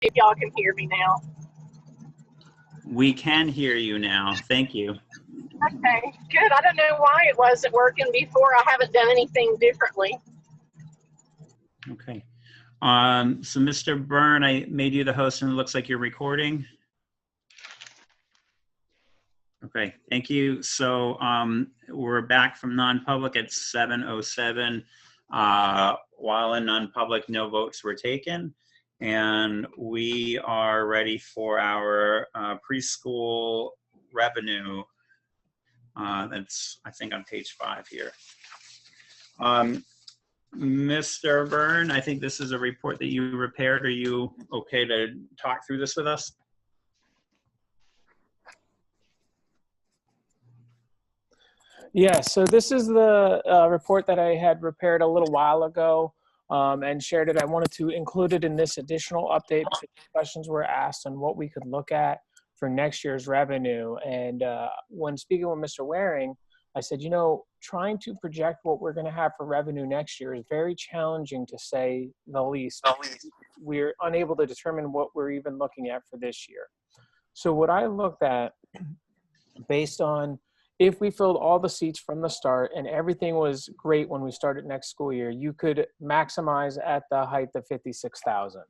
if y'all can hear me now. We can hear you now. Thank you. Okay, good. I don't know why it wasn't working before. I haven't done anything differently. Okay. So Mr. Byrne, I made you the host and it looks like you're recording. Okay, thank you. So we're back from non-public at 7:07. While in non-public, no votes were taken. And we are ready for our preschool revenue. That's, I think, on page 5 here. Mr. Byrne, I think this is a report that you prepared. Are you okay to talk through this with us? Yeah, so this is the report that I had prepared a little while ago and shared it. I wanted to include it in this additional update because questions were asked on what we could look at for next year's revenue. And when speaking with Mr. Waring, I said, you know, trying to project what we're going to have for revenue next year is very challenging, to say the least. We're unable to determine what we're even looking at for this year. So what I looked at, based on if we filled all the seats from the start and everything was great when we started next school year, you could maximize at the height of 56,000.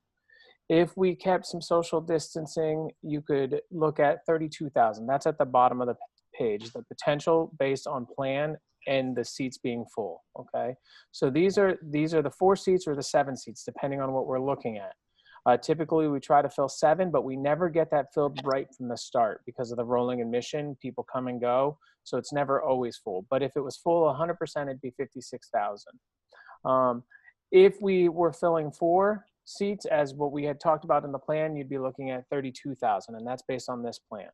If we kept some social distancing, you could look at 32,000. That's at the bottom of the page, the potential based on plan and the seats being full, okay? So these are the 4 seats or the 7 seats, depending on what we're looking at. Typically, we try to fill 7, but we never get that filled right from the start because of the rolling admission. People come and go, so it's never always full. But if it was full 100%, it'd be 56,000. If we were filling 4 seats, as what we had talked about in the plan, you'd be looking at 32,000, and that's based on this plan.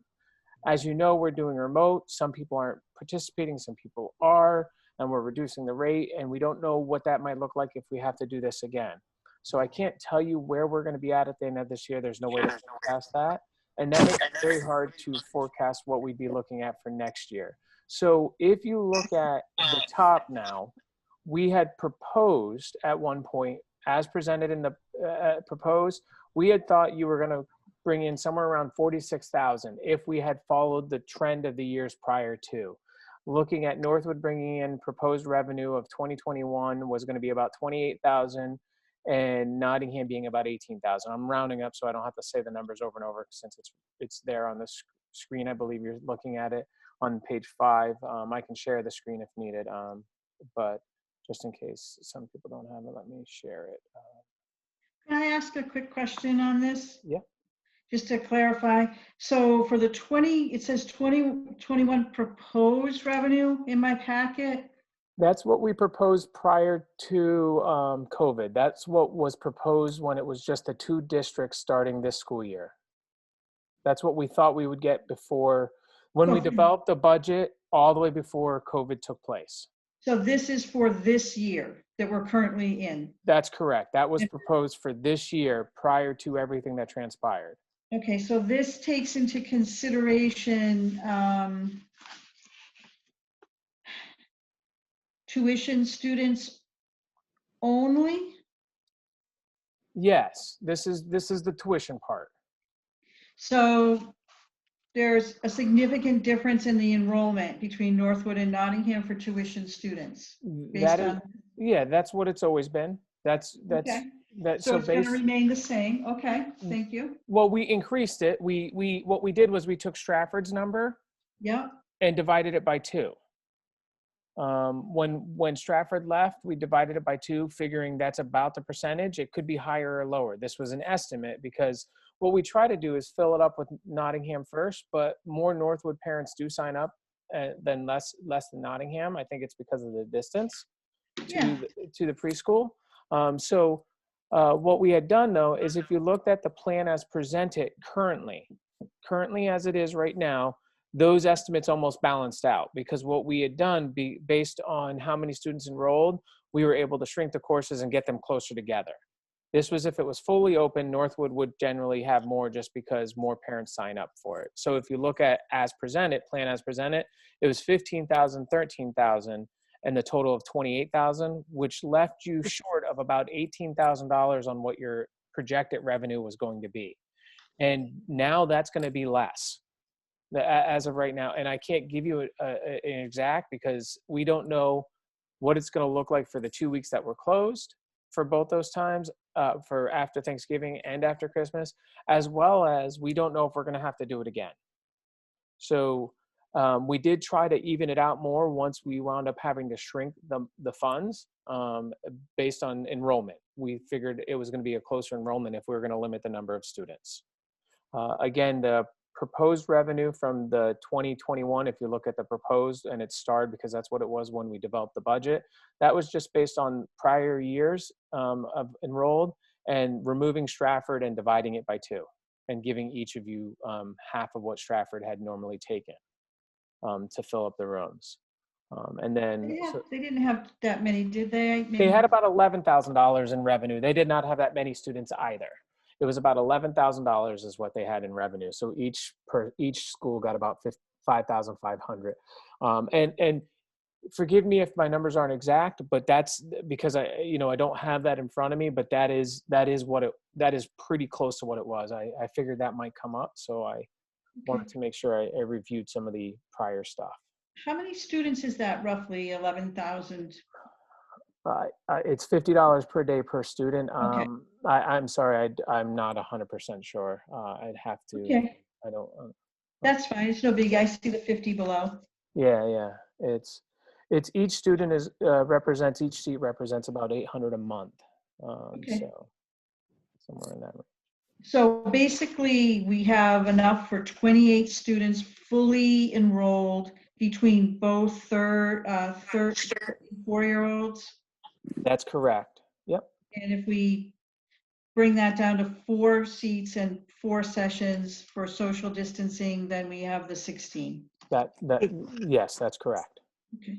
As you know, we're doing remote. Some people aren't participating, some people are, and we're reducing the rate, and we don't know what that might look like if we have to do this again. So I can't tell you where we're going to be at the end of this year. There's no way to forecast that. And that makes it very hard to forecast what we'd be looking at for next year. So if you look at the top now, we had proposed at one point, as presented in the proposed, we had thought you were going to bring in somewhere around 46,000 if we had followed the trend of the years prior to. Looking at Northwood bringing in proposed revenue of 2021 was going to be about 28,000. And Nottingham being about 18,000. I'm rounding up so I don't have to say the numbers over and over since it's there on the screen. I believe you're looking at it on page 5. I can share the screen if needed, but just in case some people don't have it, let me share it. Can I ask a quick question on this? Yeah. Just to clarify, so for the it says 2021 proposed revenue in my packet. That's what we proposed prior to COVID. That's what was proposed when it was just the 2 districts starting this school year. That's what we thought we would get before, when we developed the budget all the way before COVID took place. So this is for this year that we're currently in? That's correct. That was proposed for this year prior to everything that transpired. Okay, so this takes into consideration tuition students only? Yes, this is the tuition part. So there's a significant difference in the enrollment between Northwood and Nottingham for tuition students. Yeah, that's what it's always been. That's okay. So it's going to remain the same. Okay, thank you. Well, we increased it. What we did was we took Stratford's number, yeah, and divided it by 2. When Stratford left, we divided it by 2, figuring that's about the percentage. It could be higher or lower. This was an estimate because what we try to do is fill it up with Nottingham first, but more Northwood parents do sign up than less than Nottingham. I think it's because of the distance to the preschool. What we had done though is if you looked at the plan as presented currently as it is right now, those estimates almost balanced out because what we had done based on how many students enrolled, we were able to shrink the courses and get them closer together. This was if it was fully open, Northwood would generally have more just because more parents sign up for it. So if you look at as presented, plan as presented, it was 15,000, 13,000, and the total of 28,000, which left you short of about $18,000 on what your projected revenue was going to be. And now that's going to be less as of right now. And I can't give you an exact because we don't know what it's going to look like for the 2 weeks that were closed for both those times, for after Thanksgiving and after Christmas, as well as we don't know if we're going to have to do it again. So we did try to even it out more once we wound up having to shrink the funds based on enrollment. We figured it was going to be a closer enrollment if we were going to limit the number of students. Again, the proposed revenue from the 2021, if you look at the proposed and it's starred because that's what it was when we developed the budget, that was just based on prior years of enrolled and removing Stratford and dividing it by 2 and giving each of you half of what Stratford had normally taken to fill up the rooms. And then They didn't have that many, did they? they had about $11,000 in revenue. They did not have that many students either. It was about $11,000 is what they had in revenue. So each school got about $5,500. And forgive me if my numbers aren't exact, but that's because I don't have that in front of me. But that is pretty close to what it was. I figured that might come up, so I wanted to make sure I reviewed some of the prior stuff. How many students is that roughly? 11,000. It's $50 per day per student. Okay. I'm sorry, I'm not 100% sure. I'd have to. Okay. I don't. That's fine. It's no big. I see the 50 below. Yeah. It's each student is represents each seat represents about $800 a month. Okay. So somewhere in that range. So basically, we have enough for 28 students fully enrolled between both third and 4-year-olds. That's correct. Yep. And if we bring that down to 4 seats and 4 sessions for social distancing, then we have the 16. Yes, that's correct. Okay.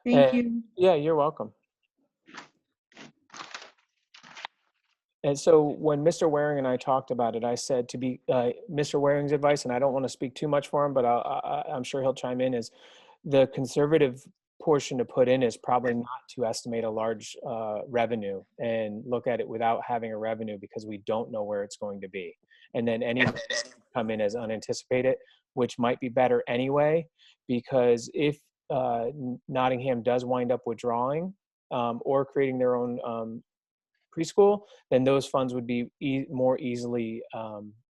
Thank you. Yeah, you're welcome. And so when Mr. Waring and I talked about it, I said to be Mr. Waring's advice, and I don't want to speak too much for him, but I'm sure he'll chime in, is the conservative portion to put in is probably not to estimate a large revenue and look at it without having a revenue because we don't know where it's going to be. And then any come in as unanticipated, which might be better anyway, because if Nottingham does wind up withdrawing or creating their own preschool, then those funds would be more easily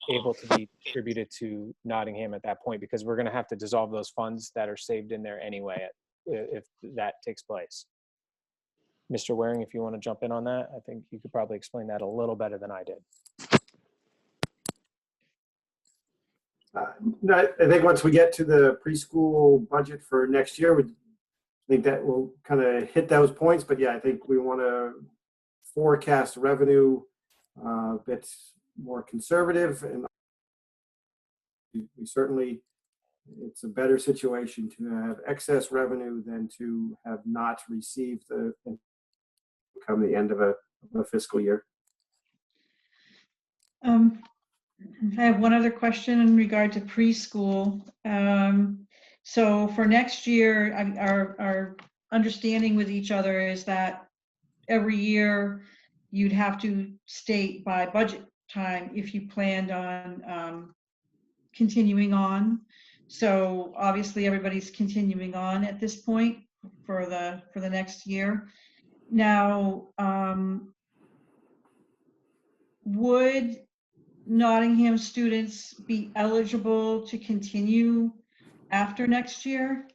able to be distributed to Nottingham at that point, because we're going to have to dissolve those funds that are saved in there anyway if that takes place. Mr. Waring, if you want to jump in on that, I think you could probably explain that a little better than I did. No, I think once we get to the preschool budget for next year, I think that will kind of hit those points. But yeah, I think we want to forecast revenue a bit more conservative, and we certainly, it's a better situation to have excess revenue than to have not received come the end of a fiscal year. I have one other question in regard to preschool. So for next year, our understanding with each other is that every year you'd have to state by budget time if you planned on continuing on. So obviously everybody's continuing on at this point for the next year. Now, would Nottingham students be eligible to continue after next year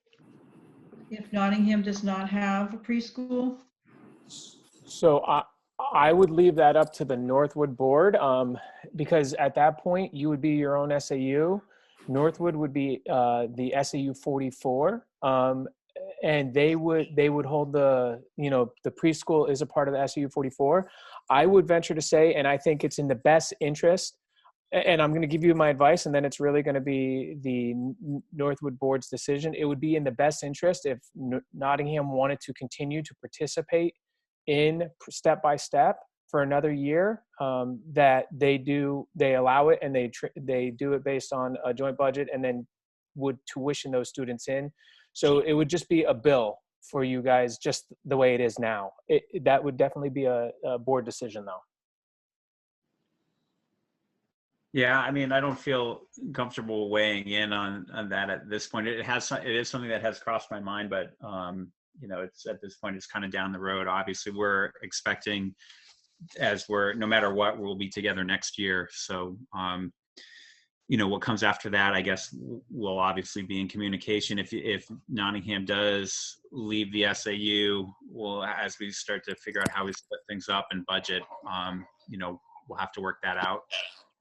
if Nottingham does not have a preschool? So I would leave that up to the Northwood board because at that point you would be your own SAU. Northwood would be the SAU 44, and they would hold the preschool is a part of the SAU 44. I would venture to say, and I think it's in the best interest, and I'm going to give you my advice, and then it's really going to be the Northwood board's decision. It would be in the best interest if Nottingham wanted to continue to participate in step by step for another year, that they allow it, and they do it based on a joint budget, and then would tuition those students in. So it would just be a bill for you guys, just the way it is now. That would definitely be a board decision, though. Yeah, I mean, I don't feel comfortable weighing in on that at this point. It is something that has crossed my mind, but you know, it's at this point, it's kind of down the road. Obviously, we're expecting, no matter what, we'll be together next year. So, you know, what comes after that, I guess, will obviously be in communication. If Nottingham does leave the SAU, well, as we start to figure out how we split things up and budget, you know, we'll have to work that out.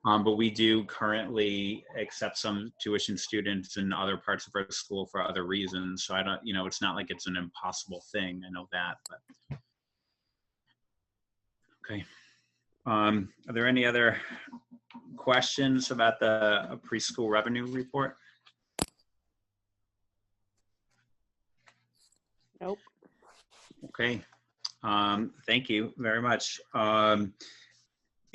But we do currently accept some tuition students in other parts of our school for other reasons. So I don't, you know, it's not like it's an impossible thing. I know that, but okay. Are there any other questions about the preschool revenue report? Nope. Okay. Thank you very much.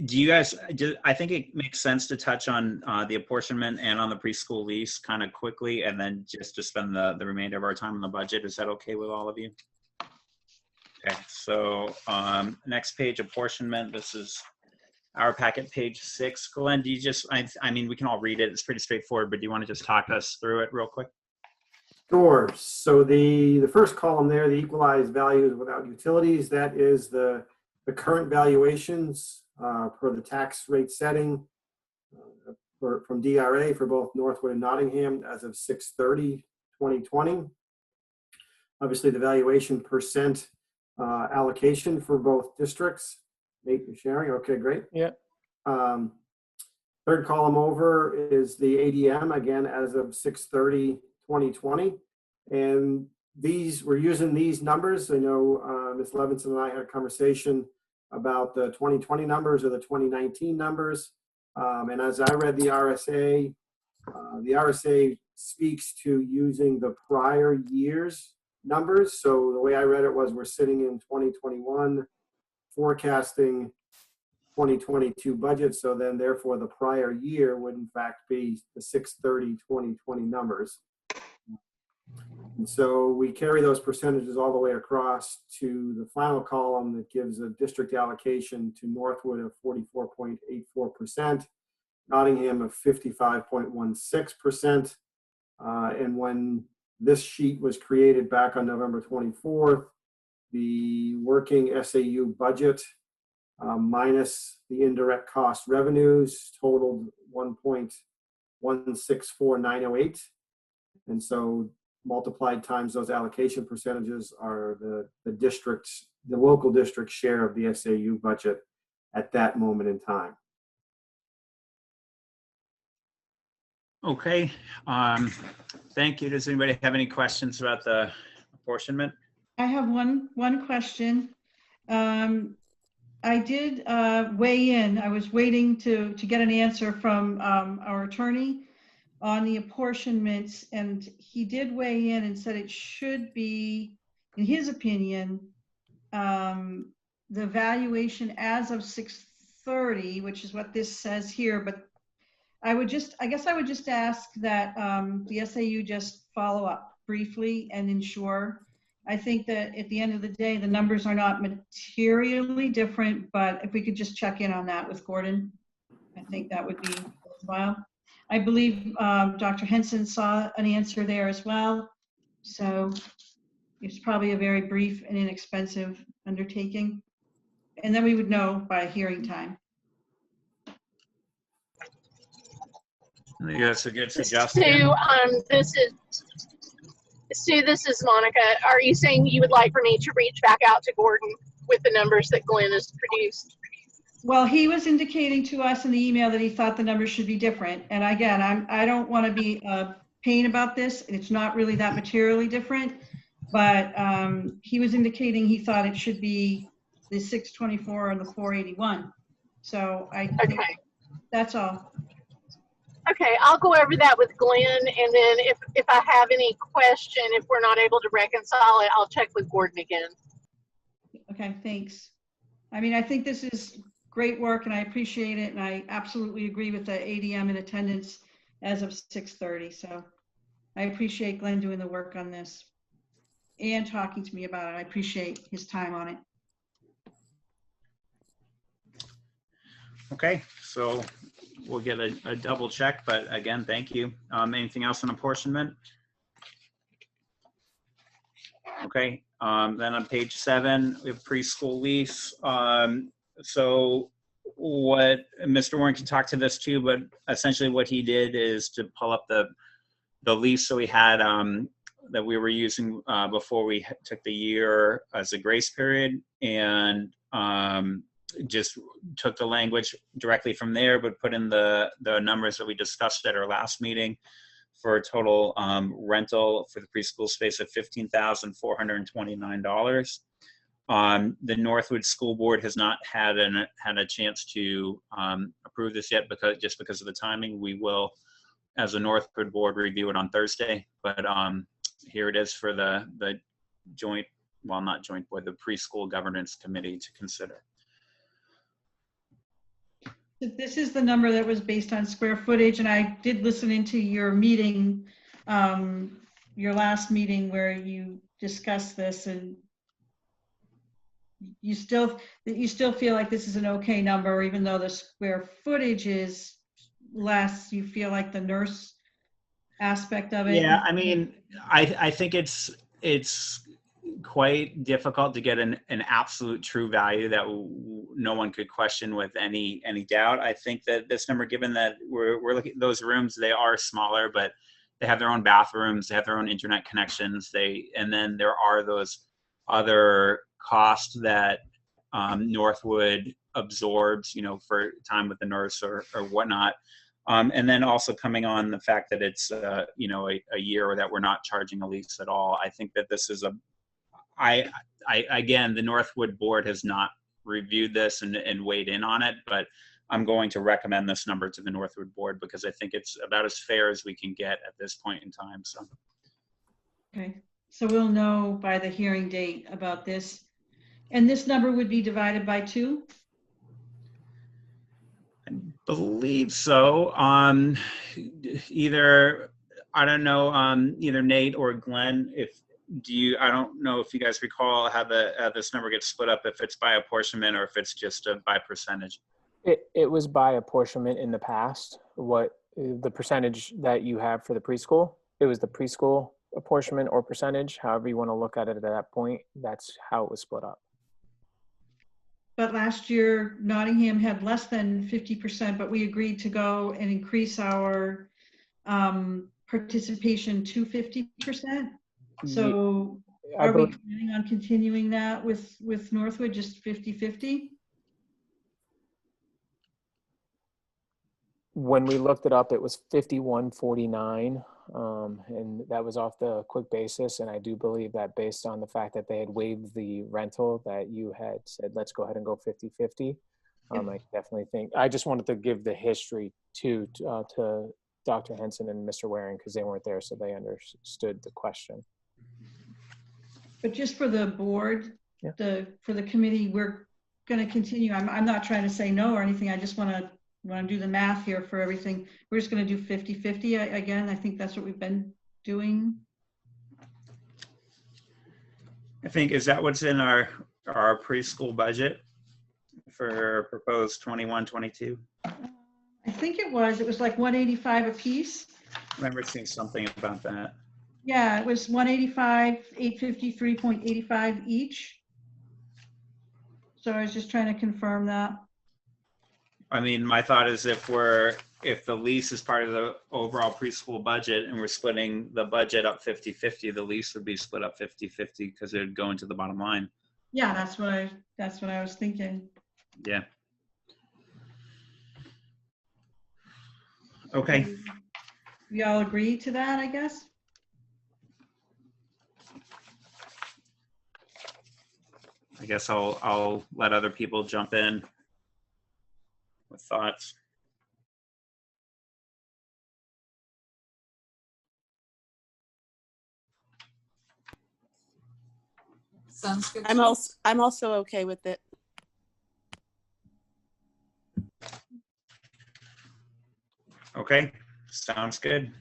Do you guys, I think it makes sense to touch on the apportionment and on the preschool lease kind of quickly, and then just to spend the remainder of our time on the budget. Is that okay with all of you? Okay, so next page, apportionment. This is our packet, page 6. Glenn, do you just, I mean, we can all read it. It's pretty straightforward, but do you want to just talk us through it real quick? Sure. So the first column there, the equalized values without utilities, that is the current valuations per the tax rate setting from DRA for both Northwood and Nottingham as of 6/30/2020. Obviously, the valuation percent allocation for both districts. Nate, you're sharing? Okay, great. Yeah. Third column over is the ADM, again, as of 6/30/2020. And we're using these numbers. I know Ms. Levinson and I had a conversation about the 2020 numbers or the 2019 numbers. And as I read the RSA speaks to using the prior year's numbers. So the way I read it was we're sitting in 2021 forecasting 2022 budget. So then therefore the prior year would in fact be the 6/30/2020 numbers. And so we carry those percentages all the way across to the final column that gives a district allocation to Northwood of 44.84%, Nottingham of 55.16%. And when this sheet was created back on November 24th, the working SAU budget minus the indirect cost revenues totaled 1.164908. And so multiplied times those allocation percentages are the local district share of the SAU budget at that moment in time. Okay, thank you. Does anybody have any questions about the apportionment? I have one question. I did weigh in. I was waiting to get an answer from our attorney on the apportionments, and he did weigh in and said it should be, in his opinion, the valuation as of 6/30, which is what this says here. But I guess I would just ask that the SAU just follow up briefly and ensure. I think that at the end of the day, the numbers are not materially different, but if we could just check in on that with Gordon, I think that would be worthwhile. I believe Dr. Henson saw an answer there as well. So it's probably a very brief and inexpensive undertaking. And then we would know by hearing time. I think that's a good suggestion. Sue, this is Monica. Are you saying you would like for me to reach back out to Gordon with the numbers that Glenn has produced? Well, he was indicating to us in the email that he thought the numbers should be different. And again, I don't want to be a pain about this. It's not really that materially different, but he was indicating he thought it should be the 624 and the 481. So I think that's all. Okay, I'll go over that with Glenn, and then if I have any question, if we're not able to reconcile it, I'll check with Gordon again. Okay, thanks. I mean, I think this is great work, and I appreciate it, and I absolutely agree with the ADM in attendance as of 6/30. So I appreciate Glenn doing the work on this and talking to me about it. I appreciate his time on it. Okay, so we'll get a double check, but again, thank you. Anything else on apportionment? Okay, then on page 7, we have preschool lease. So what Mr. Warren can talk to this too, but essentially what he did is to pull up the lease that we had that we were using before we took the year as a grace period, and just took the language directly from there, but put in the numbers that we discussed at our last meeting for a total rental for the preschool space of $15,429. The Northwood School Board has not had a chance to approve this yet because of the timing. We will, as a Northwood Board, review it on Thursday. But here it is for the joint, well, not joint board, the preschool governance committee to consider. This is the number that was based on square footage, and I did listen into your meeting, your last meeting where you discussed this, and you still feel like this is an okay number, even though the square footage is less. You feel like the nurse aspect of it. Yeah, I mean, I think it's quite difficult to get an absolute true value that no one could question with any doubt. I think that this number, given that we're looking at those rooms, they are smaller, but they have their own bathrooms, they have their own internet connections, and then there are those other costs that Northwood absorbs, for time with the nurse or whatnot. And then also coming on the fact that it's a year that we're not charging a lease at all. I think that this is again, the Northwood Board has not reviewed this and weighed in on it, but I'm going to recommend this number to the Northwood Board because I think it's about as fair as we can get at this point in time. So. Okay, so we'll know by the hearing date about this. And this number would be divided by 2? I believe so. Either, I don't know, either Nate or Glenn, I don't know if you guys recall how this number gets split up, if it's by apportionment or if it's just by percentage. It was by apportionment in the past. What the percentage that you have for the preschool, it was the preschool apportionment or percentage, however you want to look at it at that point, that's how it was split up. But last year, Nottingham had less than 50%, but we agreed to go and increase our participation to 50%. So are we planning on continuing that with Northwood, just 50-50? When we looked it up, it was 51.49, and that was off the quick basis. And I do believe that based on the fact that they had waived the rental, that you had said, let's go ahead and go 50-50. I definitely think, I just wanted to give the history to Dr. Henson and Mr. Waring because they weren't there, so they understood the question. But just for the board, yeah. For the committee, we're going to continue. I'm not trying to say no or anything. I just want to do the math here for everything. We're just going to do 50-50 again. I think that's what we've been doing. I think, is that what's in our preschool budget for proposed 21-22? I think it was like 185 a piece. I remember seeing something about that. Yeah, it was 185, 853.85 each. So I was just trying to confirm that. I mean, my thought is if the lease is part of the overall preschool budget and we're splitting the budget up 50-50, the lease would be split up 50-50 because it would go into the bottom line. Yeah, that's what I was thinking. Yeah. Okay. We all agree to that, I guess? I guess I'll let other people jump in with thoughts. Sounds good. I'm also okay with it. Okay, sounds good.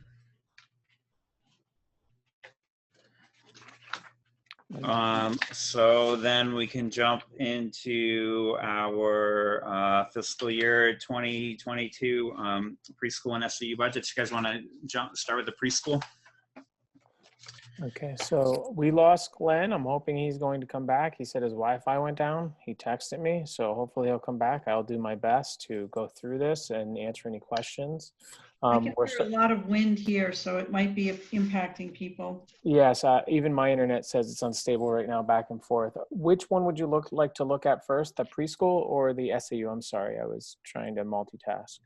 So then we can jump into our fiscal year 2022 preschool and SAU budgets. You guys want to start with the preschool? Okay, so we lost Glenn. I'm hoping he's going to come back. He said his Wi-Fi went down. He texted me, so hopefully he'll come back. I'll do my best to go through this and answer any questions. I can hear a lot of wind here, so it might be impacting people. Yes, even my internet says it's unstable right now, back and forth. Which one would you like to look at first, the preschool or the SAU? I'm sorry, I was trying to multitask.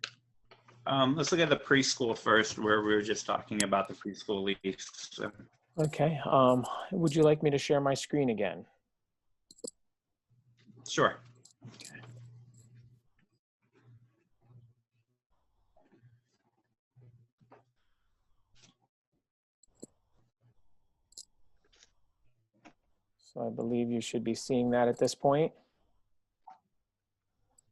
Let's look at the preschool first, where we were just talking about the preschool lease. So. Okay, would you like me to share my screen again? Sure. So I believe you should be seeing that at this point.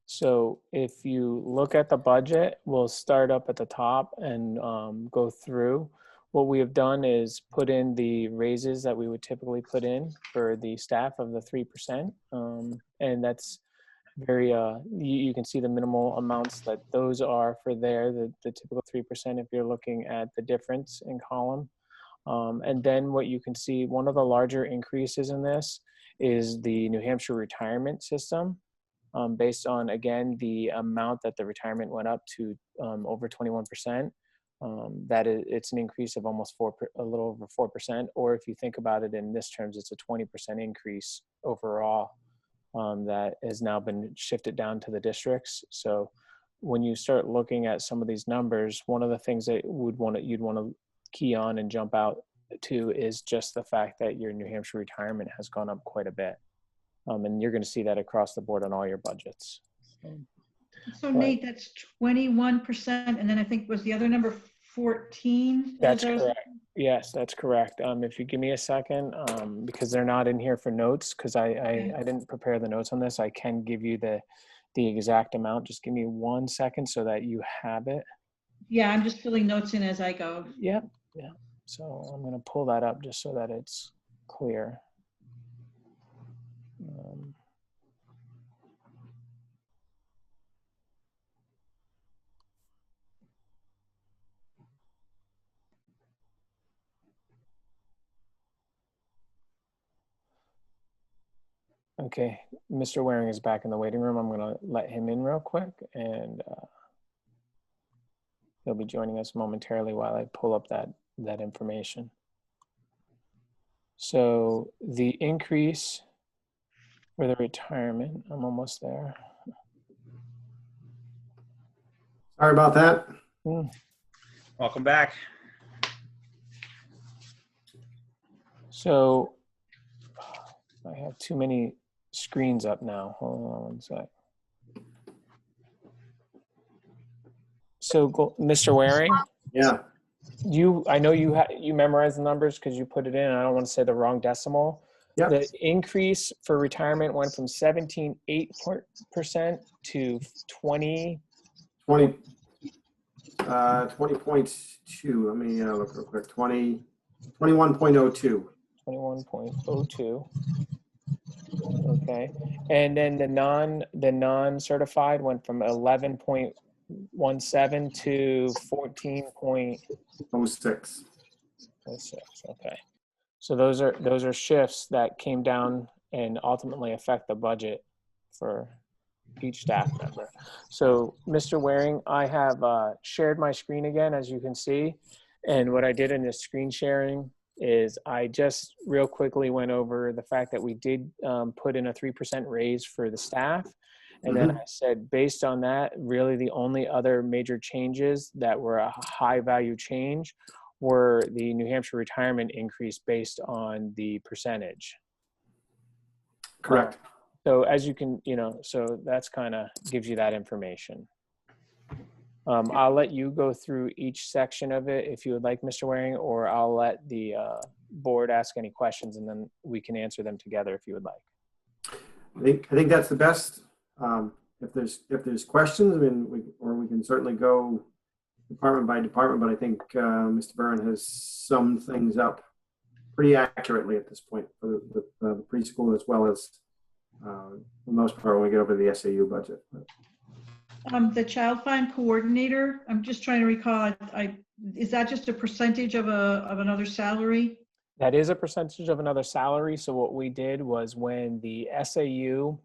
So if you look at the budget, we'll start up at the top and go through. What we have done is put in the raises that we would typically put in for the staff of the 3%. And that's very, you can see the minimal amounts that those are for there, the typical 3% if you're looking at the difference in column. And then what you can see, one of the larger increases in this is the New Hampshire retirement system, based on, again, the amount that the retirement went up to over 21%. It's an increase of almost a little over 4%, or if you think about it in this terms, it's a 20% increase overall that has now been shifted down to the districts. So when you start looking at some of these numbers, one of the things that you'd want to key on and jump out to is just the fact that your New Hampshire retirement has gone up quite a bit. And you're going to see that across the board on all your budgets. So Nate, that's 21%, and then I think was the other number 14? That's correct. Yes, that's correct. If you give me a second, because they're not in here for notes, because I didn't prepare the notes on this, I can give you the exact amount. Just give me 1 second so that you have it. Yeah, I'm just filling notes in as I go. Yep. Yeah. So I'm going to pull that up just so that it's clear. Okay, Mr. Waring is back in the waiting room. I'm going to let him in real quick, and he'll be joining us momentarily while I pull up that information. So the increase for the retirement, I'm almost there. Sorry about that. Welcome back. So I have too many screens up now. Hold on 1 sec. So Mr. Waring? Yeah. I know you memorized the numbers because you put it in. I don't want to say the wrong decimal. Yep. The increase for retirement went from 17.8% to 20. 20.2. Let me look real quick. 21.02. 21.02. Okay. And then the non-certified went from 11.17 to 14.06. 06. Okay. So those are shifts that came down and ultimately affect the budget for each staff member. So Mr. Waring, I have shared my screen again, as you can see. And what I did in this screen sharing is I just real quickly went over the fact that we did put in a 3% raise for the staff. And then I said, based on that, really the only other major changes that were a high value change were the New Hampshire retirement increase based on the percentage. Correct. So as you can, so that's kind of gives you that information. I'll let you go through each section of it if you would like, Mr. Waring, or I'll let the board ask any questions and then we can answer them together if you would like. I think that's the best. If there's questions, I mean, we can certainly go department by department, but I think Mr. Byrne has summed things up pretty accurately at this point for the preschool, as well as for the most part when we get over the SAU budget. The child find coordinator, I'm just trying to recall, is that just a percentage of another salary? That is a percentage of another salary. So what we did was when the SAU,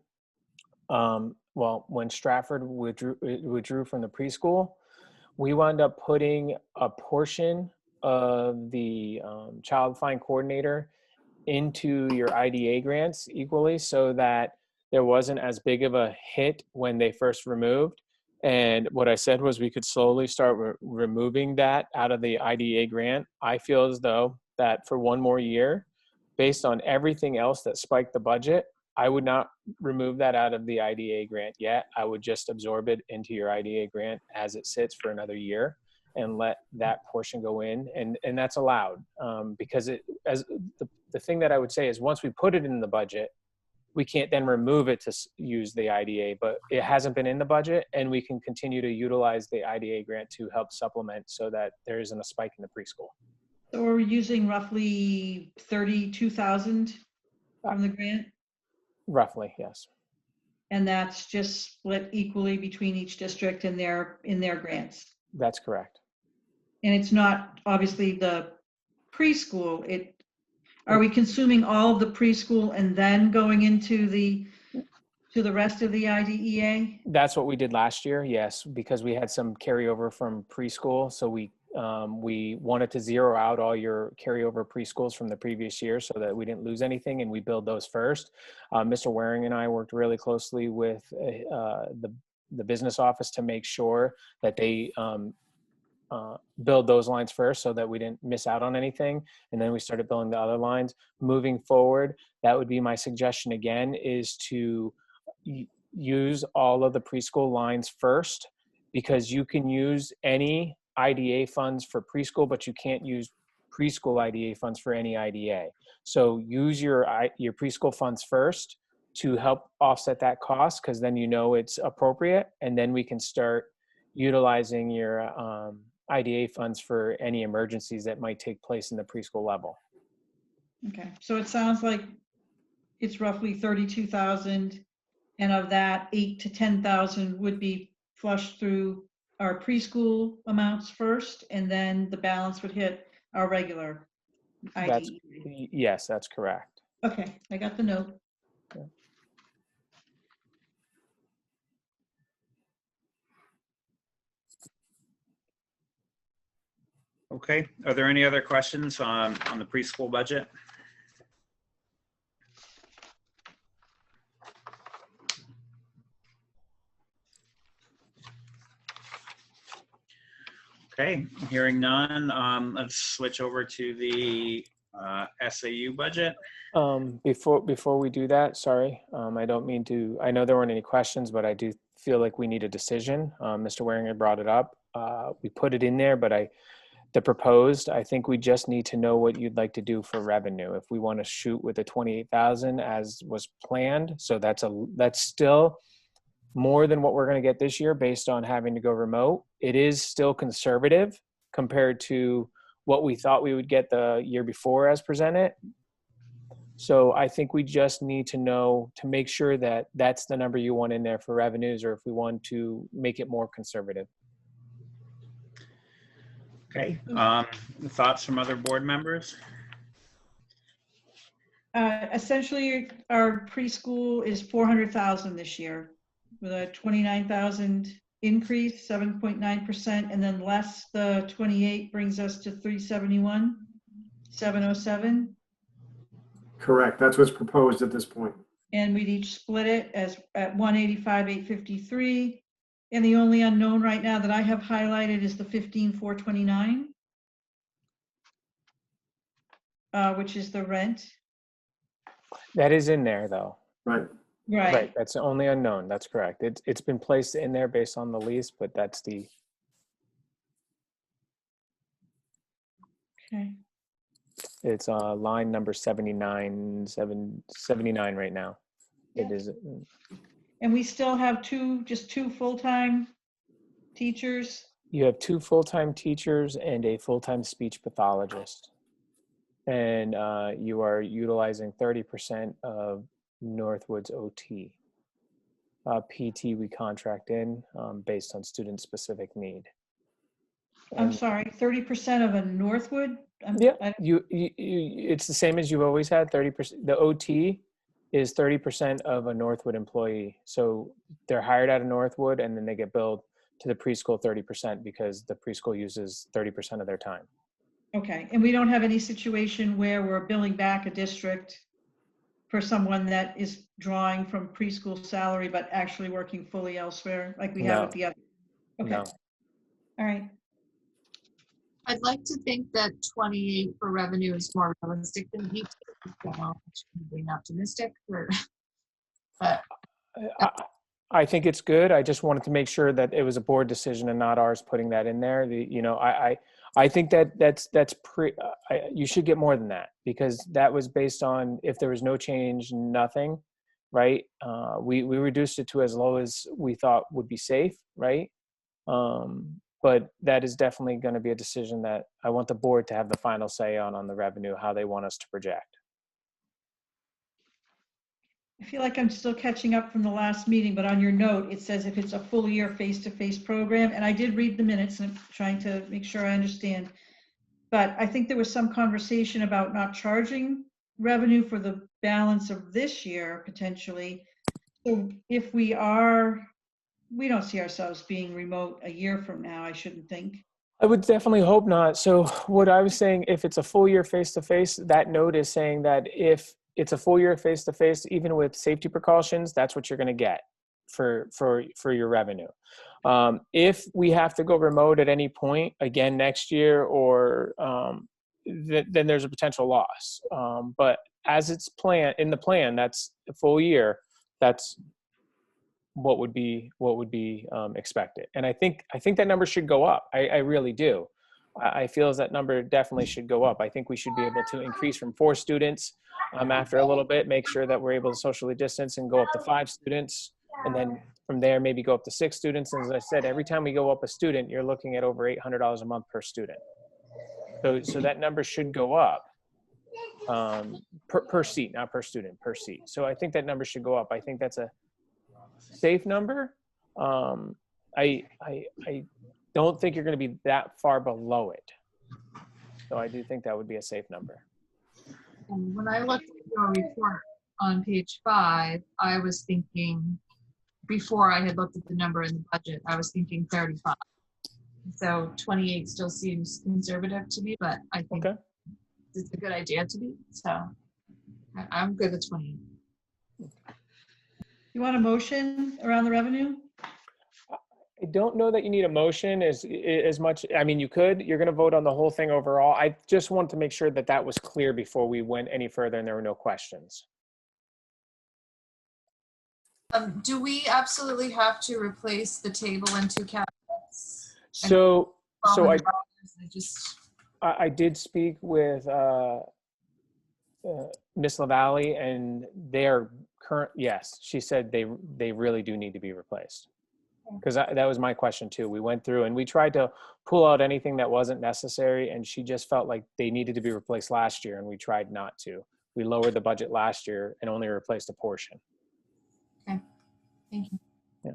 when Stratford withdrew from the preschool, we wound up putting a portion of the child find coordinator into your IDA grants equally, so that there wasn't as big of a hit when they first removed. And what I said was we could slowly start removing that out of the IDA grant. I feel as though that for one more year, based on everything else that spiked the budget, I would not remove that out of the IDA grant yet. I would just absorb it into your IDA grant as it sits for another year and let that portion go in. And that's allowed because the thing that I would say is once we put it in the budget, we can't then remove it to use the IDA, but it hasn't been in the budget, and we can continue to utilize the IDA grant to help supplement so that there isn't a spike in the preschool. So we're using roughly 32,000 from the grant? Roughly, yes. And that's just split equally between each district and their grants? That's correct. And it's not obviously the preschool, are we consuming all of the preschool and then going into the rest of the IDEA? That's what we did last year, yes, because we had some carryover from preschool. So we wanted to zero out all your carryover preschools from the previous year so that we didn't lose anything, and we build those first. Mr. Waring and I worked really closely with the business office to make sure that they build those lines first so that we didn't miss out on anything. And then we started building the other lines. Moving forward, that would be my suggestion again, is to use all of the preschool lines first, because you can use any IDA funds for preschool, but you can't use preschool IDA funds for any IDA. So use your preschool funds first to help offset that cost, because then you know it's appropriate, and then we can start utilizing your IDA funds for any emergencies that might take place in the preschool level. Okay, so it sounds like it's roughly 32,000, and of that 8 to 10,000 would be flushed through our preschool amounts first, and then the balance would hit our regular IDE. Yes, that's correct. Okay, I got the note. Okay. Okay, are there any other questions on the preschool budget? Okay, hearing none, let's switch over to the SAU budget. Before we do that, sorry, I don't mean to, I know there weren't any questions, but I do feel like we need a decision. Mr. Waring brought it up. We put it in there, but the proposed, I think we just need to know what you'd like to do for revenue. If we want to shoot with the 28,000 as was planned, so that's still more than what we're going to get this year based on having to go remote. It is still conservative compared to what we thought we would get the year before as presented. So I think we just need to know to make sure that that's the number you want in there for revenues, or if we want to make it more conservative. Okay, thoughts from other board members? Essentially, our preschool is 400,000 this year, with a 29,000 increase, 7.9%, and then less the 28 brings us to 371, 707. Correct. That's what's proposed at this point. And we'd each split it as at 185, 853. And the only unknown right now that I have highlighted is the 15,429, which is the rent. That is in there though. Right. Right. That's the only unknown. That's correct. It's been placed in there based on the lease, but that's the. Okay. It's line number 79 right now. Yeah. It is. And we still have just two full-time teachers. You have 2 full-time teachers and a full-time speech pathologist. And you are utilizing 30% of Northwood's OT. PT we contract in based on student-specific need. I'm And sorry, 30% of a Northwood? yeah, I- it's the same as you've always had. 30%. The OT is 30% of a Northwood employee. So they're hired out of Northwood, and then they get billed to the preschool 30% because the preschool uses 30% of their time. Okay, and we don't have any situation where we're billing back a district for someone that is drawing from preschool salary but actually working fully elsewhere, like we have No, with the other? Okay, no. all right. I'd like to think that 28 for revenue is more realistic than 18. Being optimistic, but I think it's good. I just wanted to make sure that it was a board decision and not ours putting that in there. I think that's you should get more than that, because that was based on if there was no change, nothing, right? We reduced it to as low as we thought would be safe, right? But that is definitely going to be a decision that I want the board to have the final say on the revenue, how they want us to project. I feel like I'm still catching up from the last meeting, but on your note, it says if it's a full year face-to-face program, and I did read the minutes and I'm trying to make sure I understand. But I think there was some conversation about not charging revenue for the balance of this year, potentially. So if we don't see ourselves being remote a year from now, I shouldn't think. I would definitely hope not. So what I was saying, if it's a full year face-to-face, that note is saying that if it's a full year face-to-face, even with safety precautions, that's what you're going to get for your revenue. If we have to go remote at any point again next year, or then there's a potential loss. But as it's planned in the plan, that's a full year. That's what would be expected. And I think that number should go up. I really do. I feel as that number definitely should go up. I think we should be able to increase from 4 students after a little bit, make sure that we're able to socially distance and go up to 5 students. And then from there, maybe go up to 6 students. And as I said, every time we go up a student, you're looking at over $800 a month per student. So that number should go up per seat, not per student, per seat. So I think that number should go up. I think that's a safe number. I don't think you're going to be that far below it. So I do think that would be a safe number. and when I looked at your report on page 5, I was thinking, before I had looked at the number in the budget, I was thinking 35. So 28 still seems conservative to me, but I think it's a good idea to be. So I'm good with 28. You want a motion around the revenue? I don't know that you need a motion as much. I mean, you could. You're going to vote on the whole thing overall. I just wanted to make sure that that was clear before we went any further and there were no questions. Do we absolutely have to replace the table in 2 cabinets? So Just I did speak with Miss LaValle, and they're current. Yes, she said they really do need to be replaced. Because that was my question too. We went through and we tried to pull out anything that wasn't necessary, and she just felt like they needed to be replaced last year, and we tried not to. We lowered the budget last year and only replaced a portion. okay. Thank you. Yeah.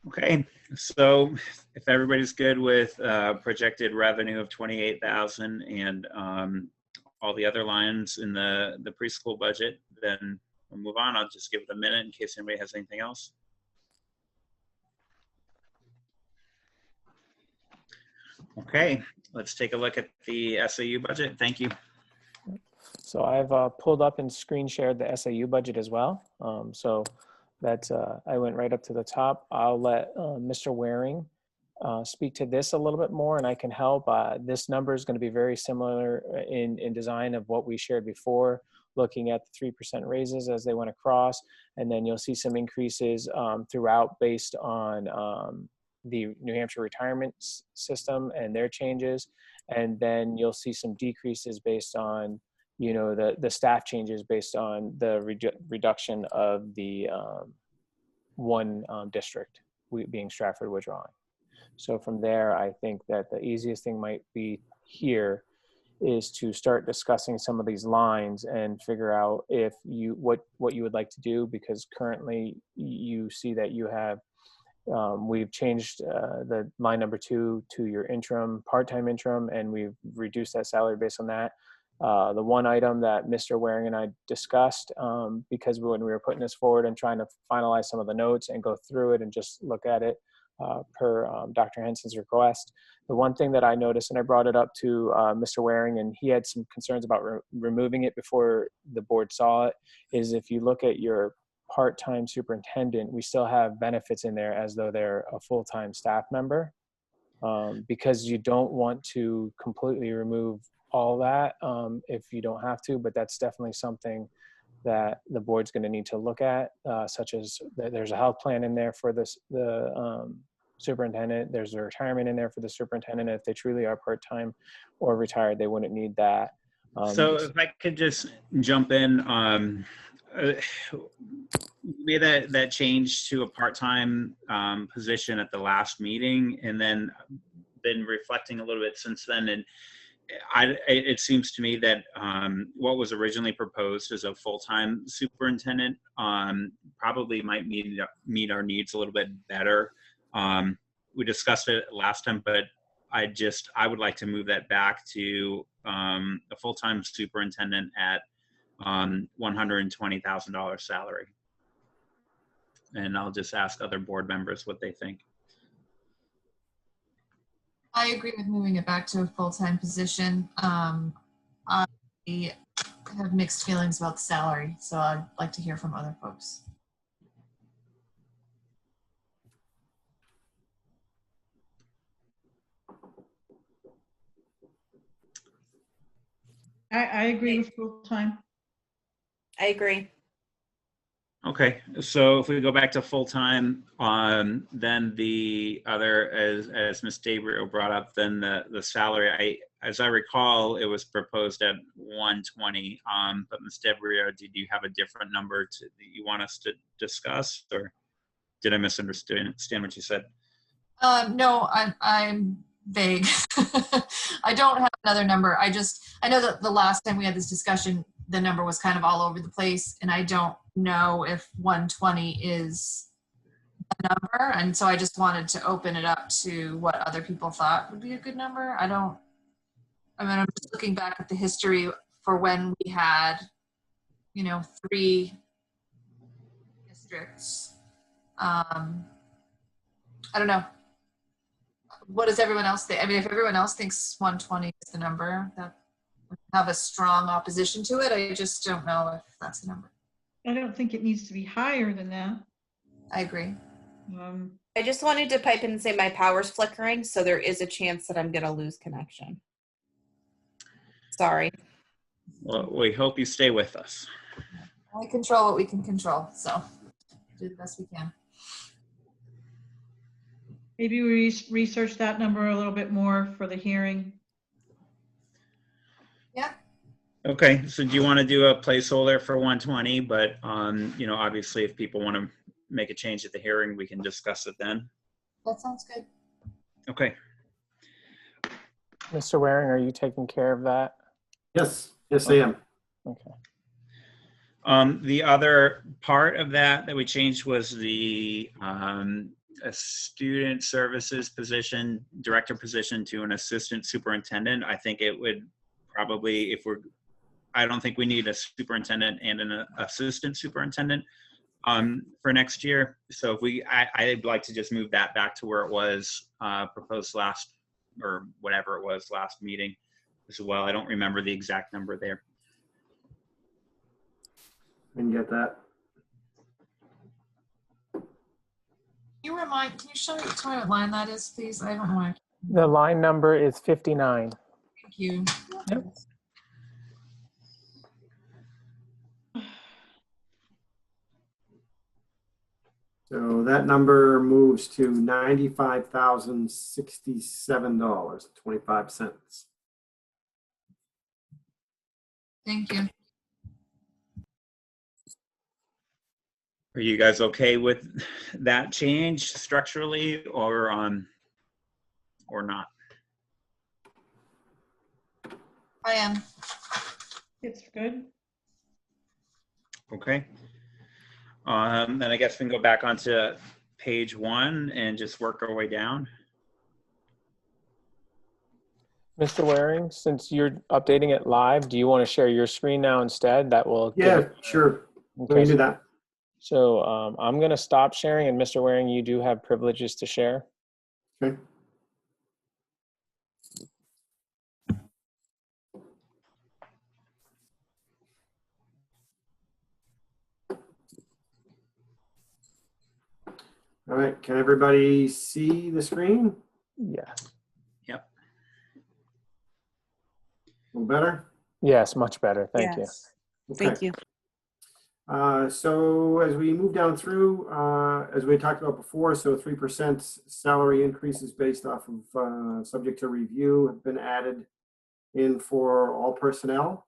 Okay, so if everybody's good with projected revenue of 28,000 and all the other lines in the preschool budget, then we'll move on. I'll just give it a minute in case anybody has anything else. Okay, let's take a look at the SAU budget. Thank you. So I've pulled up and screen shared the SAU budget as well. So that's, I went right up to the top. I'll let Mr. Waring speak to this a little bit more, and I can help. This number is going to be very similar in design of what we shared before, looking at the 3% raises as they went across, and then you'll see some increases throughout based on the New Hampshire retirement system and their changes, and then you'll see some decreases based on the staff changes based on the reduction of the one district, being Stratford withdrawing. So from there, I think that the easiest thing might be here is to start discussing some of these lines and figure out if you what you would like to do, because currently you see that you have we've changed the line number 2 to your interim, part-time interim, and we've reduced that salary based on that. The one item that Mr. Waring and I discussed, because when we were putting this forward and trying to finalize some of the notes and go through it and just look at it per Dr. Henson's request, the one thing that I noticed, and I brought it up to Mr. Waring, and he had some concerns about removing it before the board saw it, is if you look at your part-time superintendent, we still have benefits in there as though they're a full-time staff member, because you don't want to completely remove all that if you don't have to, but that's definitely something that the board's going to need to look at, such as there's a health plan in there for the superintendent, there's a retirement in there for the superintendent. If they truly are part-time or retired, they wouldn't need that. So if I could just jump in, we made that change to a part-time position at the last meeting, and then been reflecting a little bit since then. And it seems to me that what was originally proposed as a full-time superintendent probably might meet our needs a little bit better. We discussed it last time, but I would like to move that back to a full-time superintendent at $120,000 salary. And I'll just ask other board members what they think. I agree with moving it back to a full-time position. I have mixed feelings about the salary, so I'd like to hear from other folks. I agree with full-time. I agree. Okay, so if we go back to full-time, then the other, as Ms. Dabrio brought up, then the salary, as I recall, it was proposed at 120. But Ms. Dabrio, did you have a different number that you want us to discuss, or did I misunderstand what you said? No, I'm vague. I don't have another number. I know that the last time we had this discussion, the number was kind of all over the place, and I don't know if 120 is a number, and so I just wanted to open it up to what other people thought would be a good number. I'm just looking back at the history for when we had, 3 districts. I don't know. What does everyone else think? I mean, if everyone else thinks 120 is the number, that would have a strong opposition to it. I just don't know if that's the number. I don't think it needs to be higher than that. I agree. I just wanted to pipe in and say my power's flickering, so there is a chance that I'm going to lose connection. Sorry. Well, we hope you stay with us. We control what we can control, so do the best we can. Maybe we research that number a little bit more for the hearing. Yeah. Okay, so do you want to do a placeholder for 120? But obviously, if people want to make a change at the hearing, we can discuss it then. That sounds good. Okay. Mr. Waring, are you taking care of that? Yes, I am. Okay. The other part of that we changed was the a student services position, director position, to an assistant superintendent. I think it would probably, I don't think we need a superintendent and an assistant superintendent for next year. So I'd like to just move that back to where it was proposed last meeting as well. I don't remember the exact number there. I can get that. Can you show me what line that is, please? I don't know. The line number is 59. Thank you. Yep. So that number moves to $95,067.25. Thank you. Are you guys okay with that change structurally, or or not? I am. It's good. Okay. Then I guess we can go back onto page 1 and just work our way down. Mr. Waring, since you're updating it live, do you want to share your screen now instead? That will give Yeah, it- sure. We Okay. can do that. So I'm going to stop sharing, and Mr. Waring, you do have privileges to share. Okay. All right, can everybody see the screen? Yes. Yep. A little better? Yes, much better. Thank you. Yes. Okay. Thank you. So as we move down through, as we talked about before, so 3% salary increases based off of subject to review have been added in for all personnel.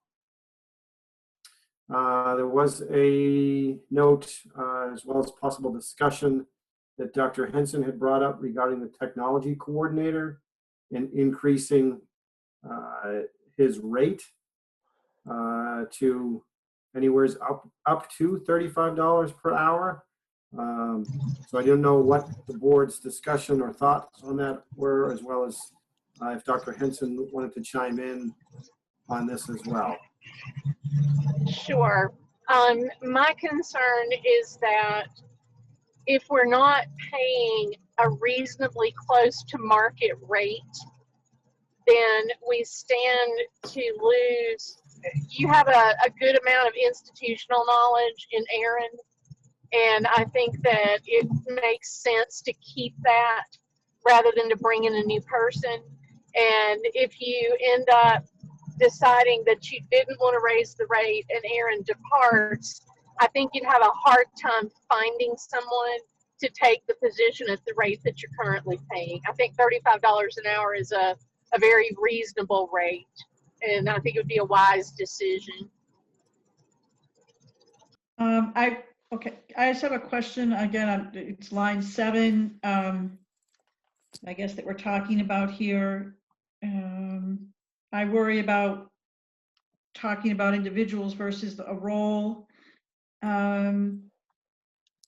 There was a note as well as possible discussion that Dr. Henson had brought up regarding the technology coordinator and increasing his rate to anywhere up to $35 per hour. So I didn't know what the board's discussion or thoughts on that were, as well as if Dr. Henson wanted to chime in on this as well. Sure. My concern is that if we're not paying a reasonably close to market rate, then we stand to lose. You have a good amount of institutional knowledge in Aaron, and I think that it makes sense to keep that rather than to bring in a new person. And if you end up deciding that you didn't want to raise the rate and Aaron departs, I think you'd have a hard time finding someone to take the position at the rate that you're currently paying. I think $35 an hour is a very reasonable rate, and I think it would be a wise decision. Okay, I just have a question again. It's line 7. I guess that we're talking about here. I worry about talking about individuals versus a role.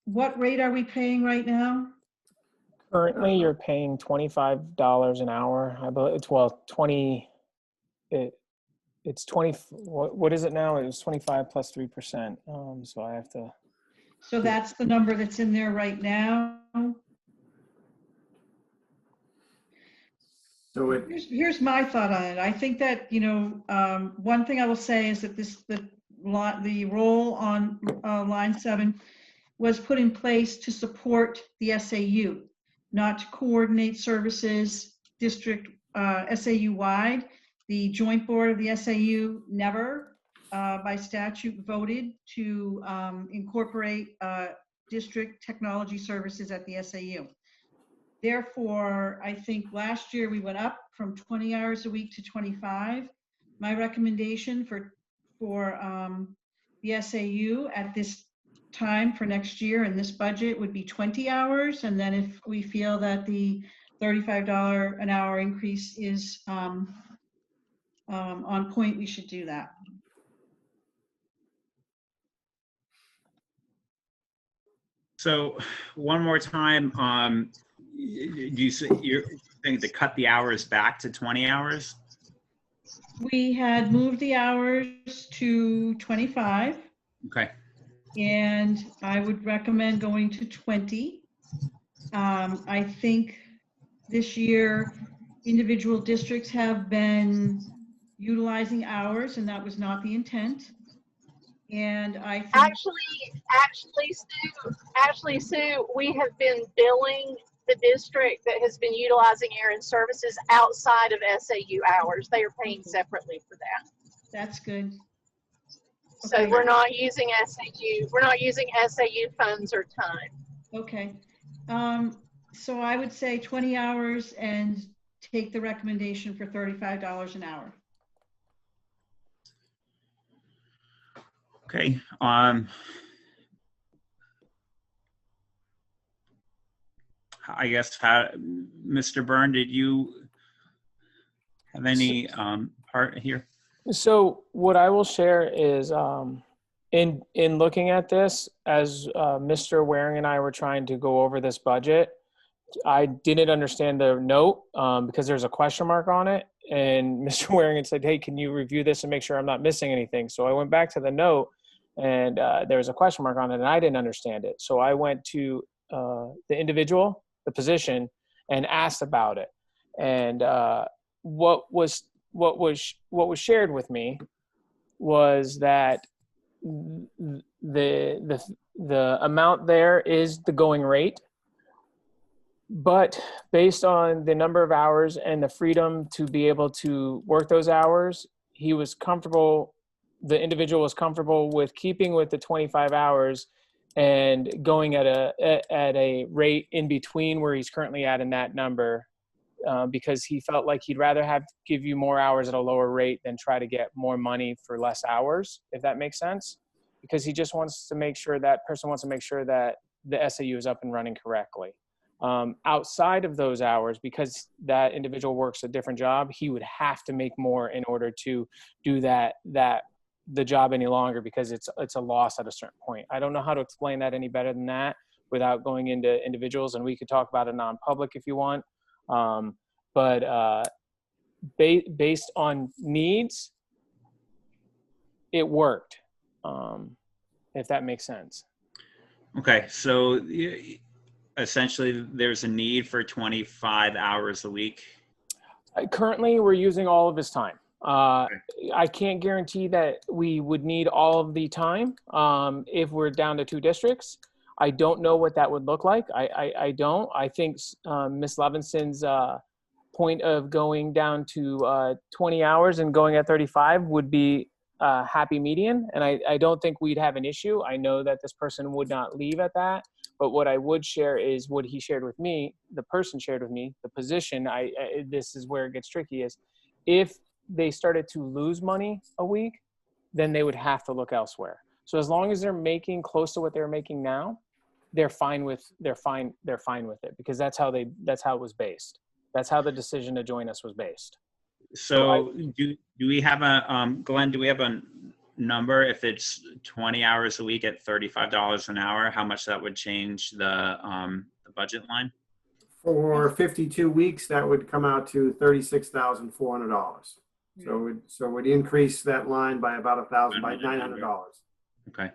What rate are we paying right now? Currently, you're paying $25 an hour. I believe it's, well, 20, it's 20, what is it now? It was 25 plus 3%. So I have to. So that's the number that's in there right now. So it, Here's my thought on it. I think that, one thing I will say is that the role on line 7 was put in place to support the SAU, not to coordinate services district SAU wide. The joint board of the SAU never by statute voted to incorporate district technology services at the SAU. Therefore, I think last year we went up from 20 hours a week to 25. My recommendation for the SAU at this time for next year in this budget would be 20 hours. And then if we feel that the $35 an hour increase is on point, we should do that. So one more time, you're saying to cut the hours back to 20 hours? We had moved the hours to 25. Okay. And I would recommend going to 20. I think this year individual districts have been utilizing hours, and that was not the intent. And I think Actually, Sue, we have been billing the district that has been utilizing Aaron services outside of SAU hours. They are paying separately for that. that's good. So Okay. we're not using SAU. We're not using SAU funds or time. Okay. So I would say 20 hours and take the recommendation for $35 an hour. Okay. I guess, Mr. Byrne, did you have any part here? So what I will share is in looking at this, as Mr. Waring and I were trying to go over this budget, I didn't understand the note because there's a question mark on it. And Mr. Waring had said, hey, can you review this and make sure I'm not missing anything? So I went back to the note and there was a question mark on it and I didn't understand it. So I went to the individual, the position, and asked about it. And what was shared with me was that the amount there is the going rate, but based on the number of hours and the freedom to be able to work those hours, he was comfortable, the individual was comfortable with keeping with the 25 hours and going at a rate in between where he's currently at in that number, because he felt like he'd rather give you more hours at a lower rate than try to get more money for less hours, if that makes sense. Because he just wants to make sure, that person wants to make sure that the SAU is up and running correctly. Outside of those hours, because that individual works a different job, he would have to make more in order to do the job any longer, because it's a loss at a certain point. I don't know how to explain that any better than that without going into individuals, and we could talk about a non-public if you want. But based on needs, it worked, if that makes sense. Okay, so essentially there's a need for 25 hours a week. Currently, we're using all of his time. I can't guarantee that we would need all of the time if we're down to 2 districts. I don't know what that would look like. I don't. I think Ms. Levinson's point of going down to 20 hours and going at 35 would be a happy median. And I don't think we'd have an issue. I know that this person would not leave at that. But what I would share is what he shared with me, the person shared with me, the position. This is where it gets tricky, is if they started to lose money a week, then they would have to look elsewhere. So as long as they're making close to what they're making now, they're fine with it, because that's how it was based. That's how the decision to join us was based. So do we have Glenn, do we have a number? If it's 20 hours a week at $35 an hour, how much that would change the budget line? For 52 weeks, that would come out to $36,400. So we'd increase that line by about $900. Okay.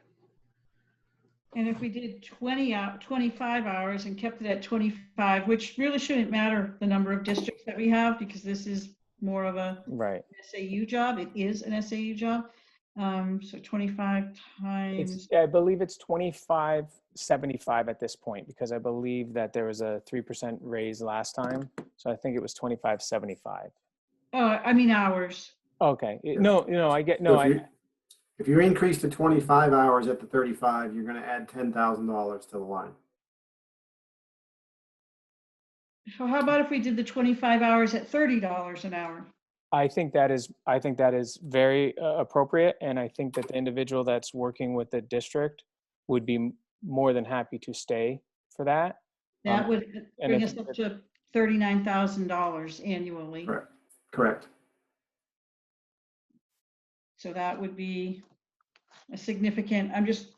And if we did 25 hours and kept it at 25, which really shouldn't matter the number of districts that we have, because this is more of a SAU job. It is an SAU job. So 25 times. I believe it's 25.75 at this point, because I believe that there was a 3% raise last time. So I think it was 25.75. I mean hours. Okay. I get, no, if you increase to 25 hours at the 35, you're going to add $10,000 to the line. So how about if we did the 25 hours at $30 an hour? I think that is very appropriate, and I think that the individual that's working with the district would be more than happy to stay for that. That would bring us up to $39,000 annually. Correct. So that would be a significant. I'm just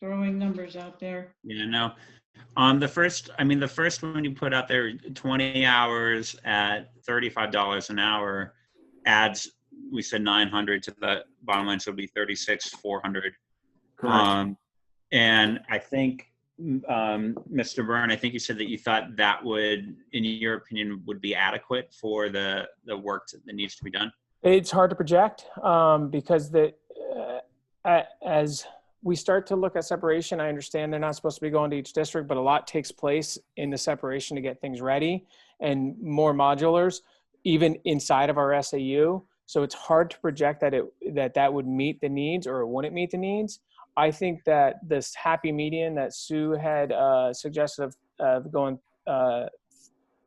throwing numbers out there. Yeah, no. The first one you put out there, 20 hours at $35 an hour, adds, we said 900 to the bottom line, so it'd be 36,400. Correct. And I think, Mr. Byrne, I think you said that you thought that would, in your opinion, would be adequate for the work that needs to be done. It's hard to project because as we start to look at separation, I understand they're not supposed to be going to each district, but a lot takes place in the separation to get things ready, and more modulars, even inside of our SAU. So it's hard to project that would meet the needs or it wouldn't meet the needs. I think that this happy median that Sue had suggested of going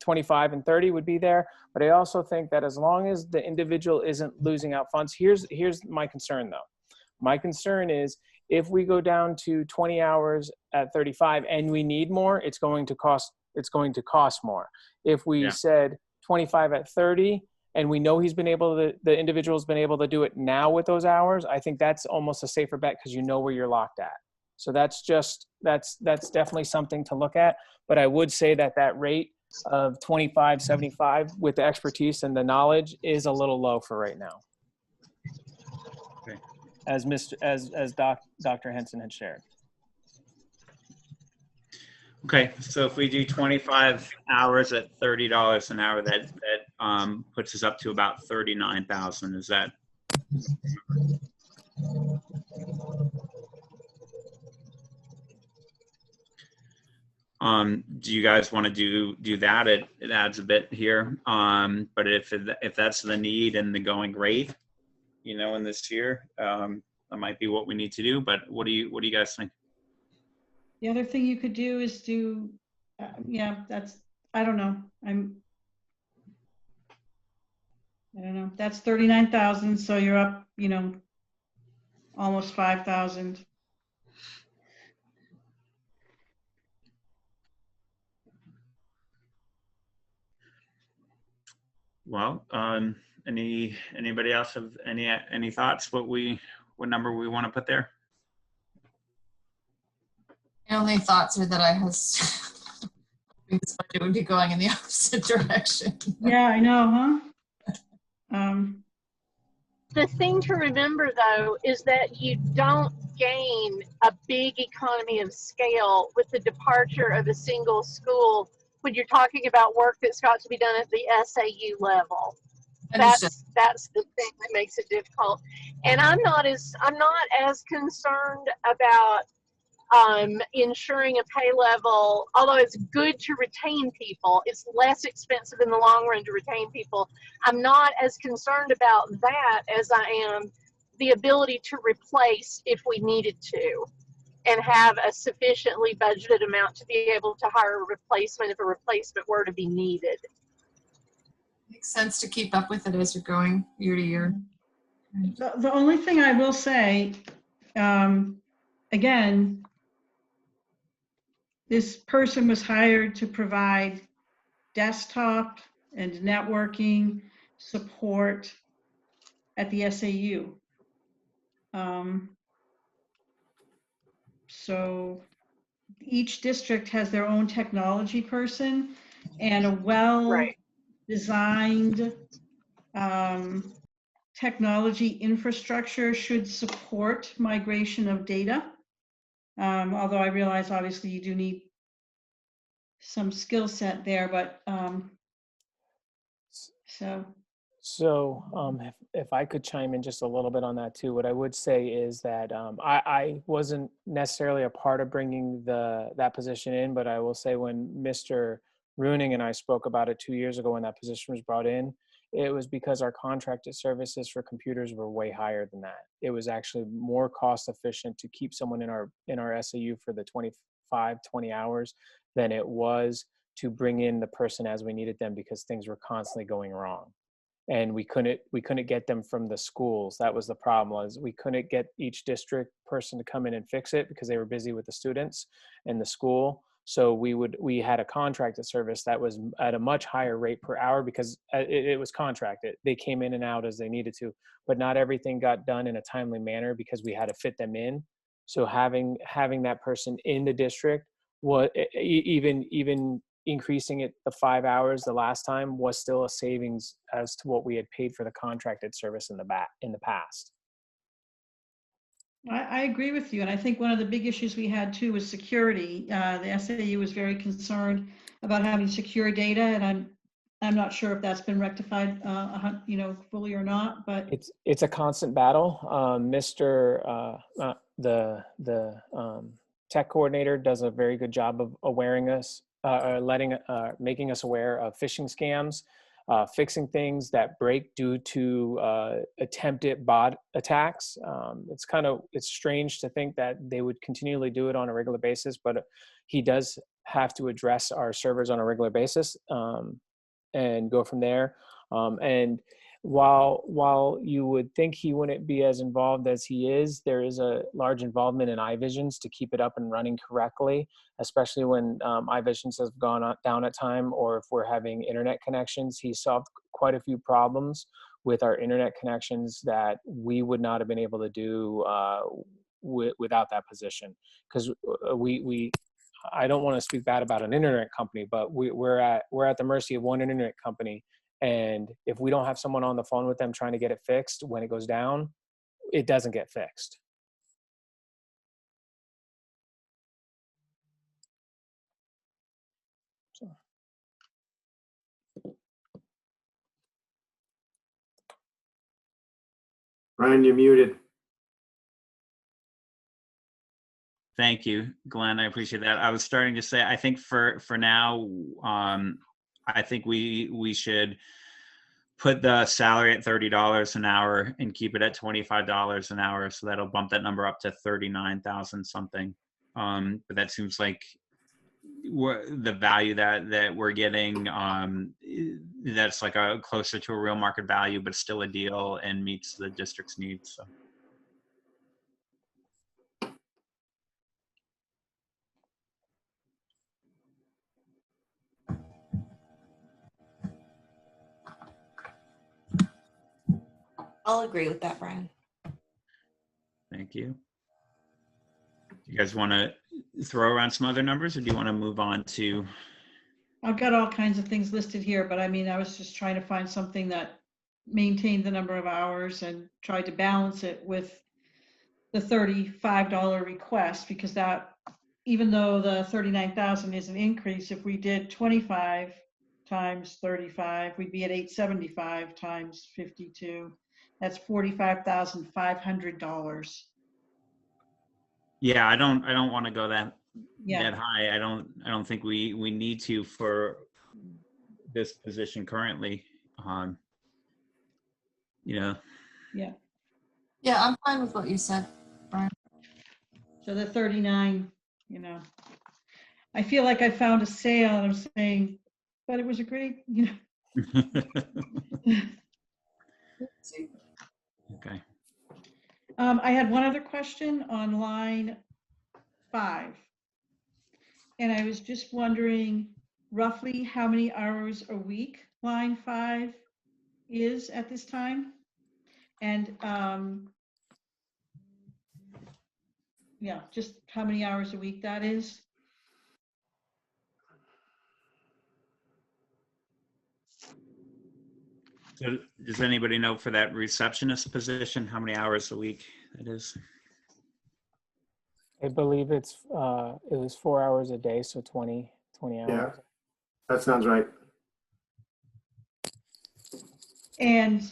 25 and 30 would be there. But I also think that as long as the individual isn't losing out funds, here's my concern though. My concern is if we go down to 20 hours at 35 and we need more, it's going to cost more. If we said 25 at 30 and we know he's been able to, the individual's been able to do it now with those hours, I think that's almost a safer bet because you know where you're locked at. So that's definitely something to look at. But I would say that that rate of 25.75 with the expertise and the knowledge is a little low for right now. Okay. As Dr. Henson had shared. Okay, so if we do 25 hours at $30 an hour, that puts us up to about 39,000. Is that? Do you guys want to do that? It adds a bit here, but if that's the need and the going rate, you know, in this year, that might be what we need to do. But what do you guys think? The other thing you could do is do, yeah, I don't know. I don't know. That's 39,000. So you're up, you know, almost 5,000. Well, anybody else have any thoughts? What number we want to put there? My only thoughts are that I was this budget would be going in the opposite direction. Yeah, I know, huh? The thing to remember, though, is that you don't gain a big economy of scale with the departure of a single school when you're talking about work that's got to be done at the SAU level. That's the thing that makes it difficult. And I'm not as concerned about ensuring a pay level, although it's good to retain people, it's less expensive in the long run to retain people. I'm not as concerned about that as I am the ability to replace if we needed to, and have a sufficiently budgeted amount to be able to hire a replacement if a replacement were to be needed. Makes sense to keep up with it as you're going year to year. The only thing I will say, again, this person was hired to provide desktop and networking support at the SAU. So each district has their own technology person, and a well-designed technology infrastructure should support migration of data. Although I realize obviously you do need some skill set there, but if I could chime in just a little bit on that too, what I would say is that I wasn't necessarily a part of bringing that position in, but I will say when Mr. Runing and I spoke about it 2 years ago when that position was brought in, it was because our contracted services for computers were way higher than that. It was actually more cost efficient to keep someone in our SAU for the 20 hours than it was to bring in the person as we needed them, because things were constantly going wrong. And we couldn't get them from the schools. That was the problem, was we couldn't get each district person to come in and fix it because they were busy with the students and the school. So we had a contracted service that was at a much higher rate per hour because it was contracted. They came in and out as they needed to, but not everything got done in a timely manner because we had to fit them in. So having that person in the district, was even increasing it the 5 hours the last time was still a savings as to what we had paid for the contracted service in the past. I agree with you. And I think one of the big issues we had too was security. The SAU was very concerned about having secure data, and I'm not sure if that's been rectified, fully or not, but it's a constant battle. The tech coordinator does a very good job of making us aware of phishing scams, fixing things that break due to attempted bot attacks. It's strange to think that they would continually do it on a regular basis, but he does have to address our servers on a regular basis and go from there. And while you would think he wouldn't be as involved as he is, there is a large involvement in iVisions to keep it up and running correctly, especially when iVisions has gone down at time, or if we're having internet connections. He solved quite quite a few problems with our internet connections that we would not have been able to do without that position. Because I don't want to speak bad about an internet company, but we're at the mercy of one internet company. And if we don't have someone on the phone with them trying to get it fixed, when it goes down, it doesn't get fixed. So. Ryan, you're muted. Thank you, Glenn. I appreciate that. I was starting to say, I think for now, I think we should put the salary at $30 an hour and keep it at $25 an hour. So that'll bump that number up to 39,000 something. But that seems like the value that we're getting, that's like a closer to a real market value, but still a deal and meets the district's needs. So. I'll agree with that, Brian. Thank you. Do you guys want to throw around some other numbers, or do you want to move on to? I've got all kinds of things listed here, but I mean, I was just trying to find something that maintained the number of hours and tried to balance it with the $35 request, because that, even though the 39,000 is an increase, if we did 25 times 35, we'd be at 875 times 52. That's $45,500. Yeah, I don't want to go that Yeah. that high. I don't think we need to for this position currently. You know. Yeah. Yeah, I'm fine with what you said, Brian. So the 39, you know, I feel like I found a sale and I'm saying, but it was a great, you know. Okay. I had one other question on line 5. And I was just wondering roughly how many hours a week line 5 is at this time? And yeah, just how many hours a week that is? So does anybody know for that receptionist position, how many hours a week it is? I believe it was 4 hours a day, so 20 hours. Yeah, that sounds right. And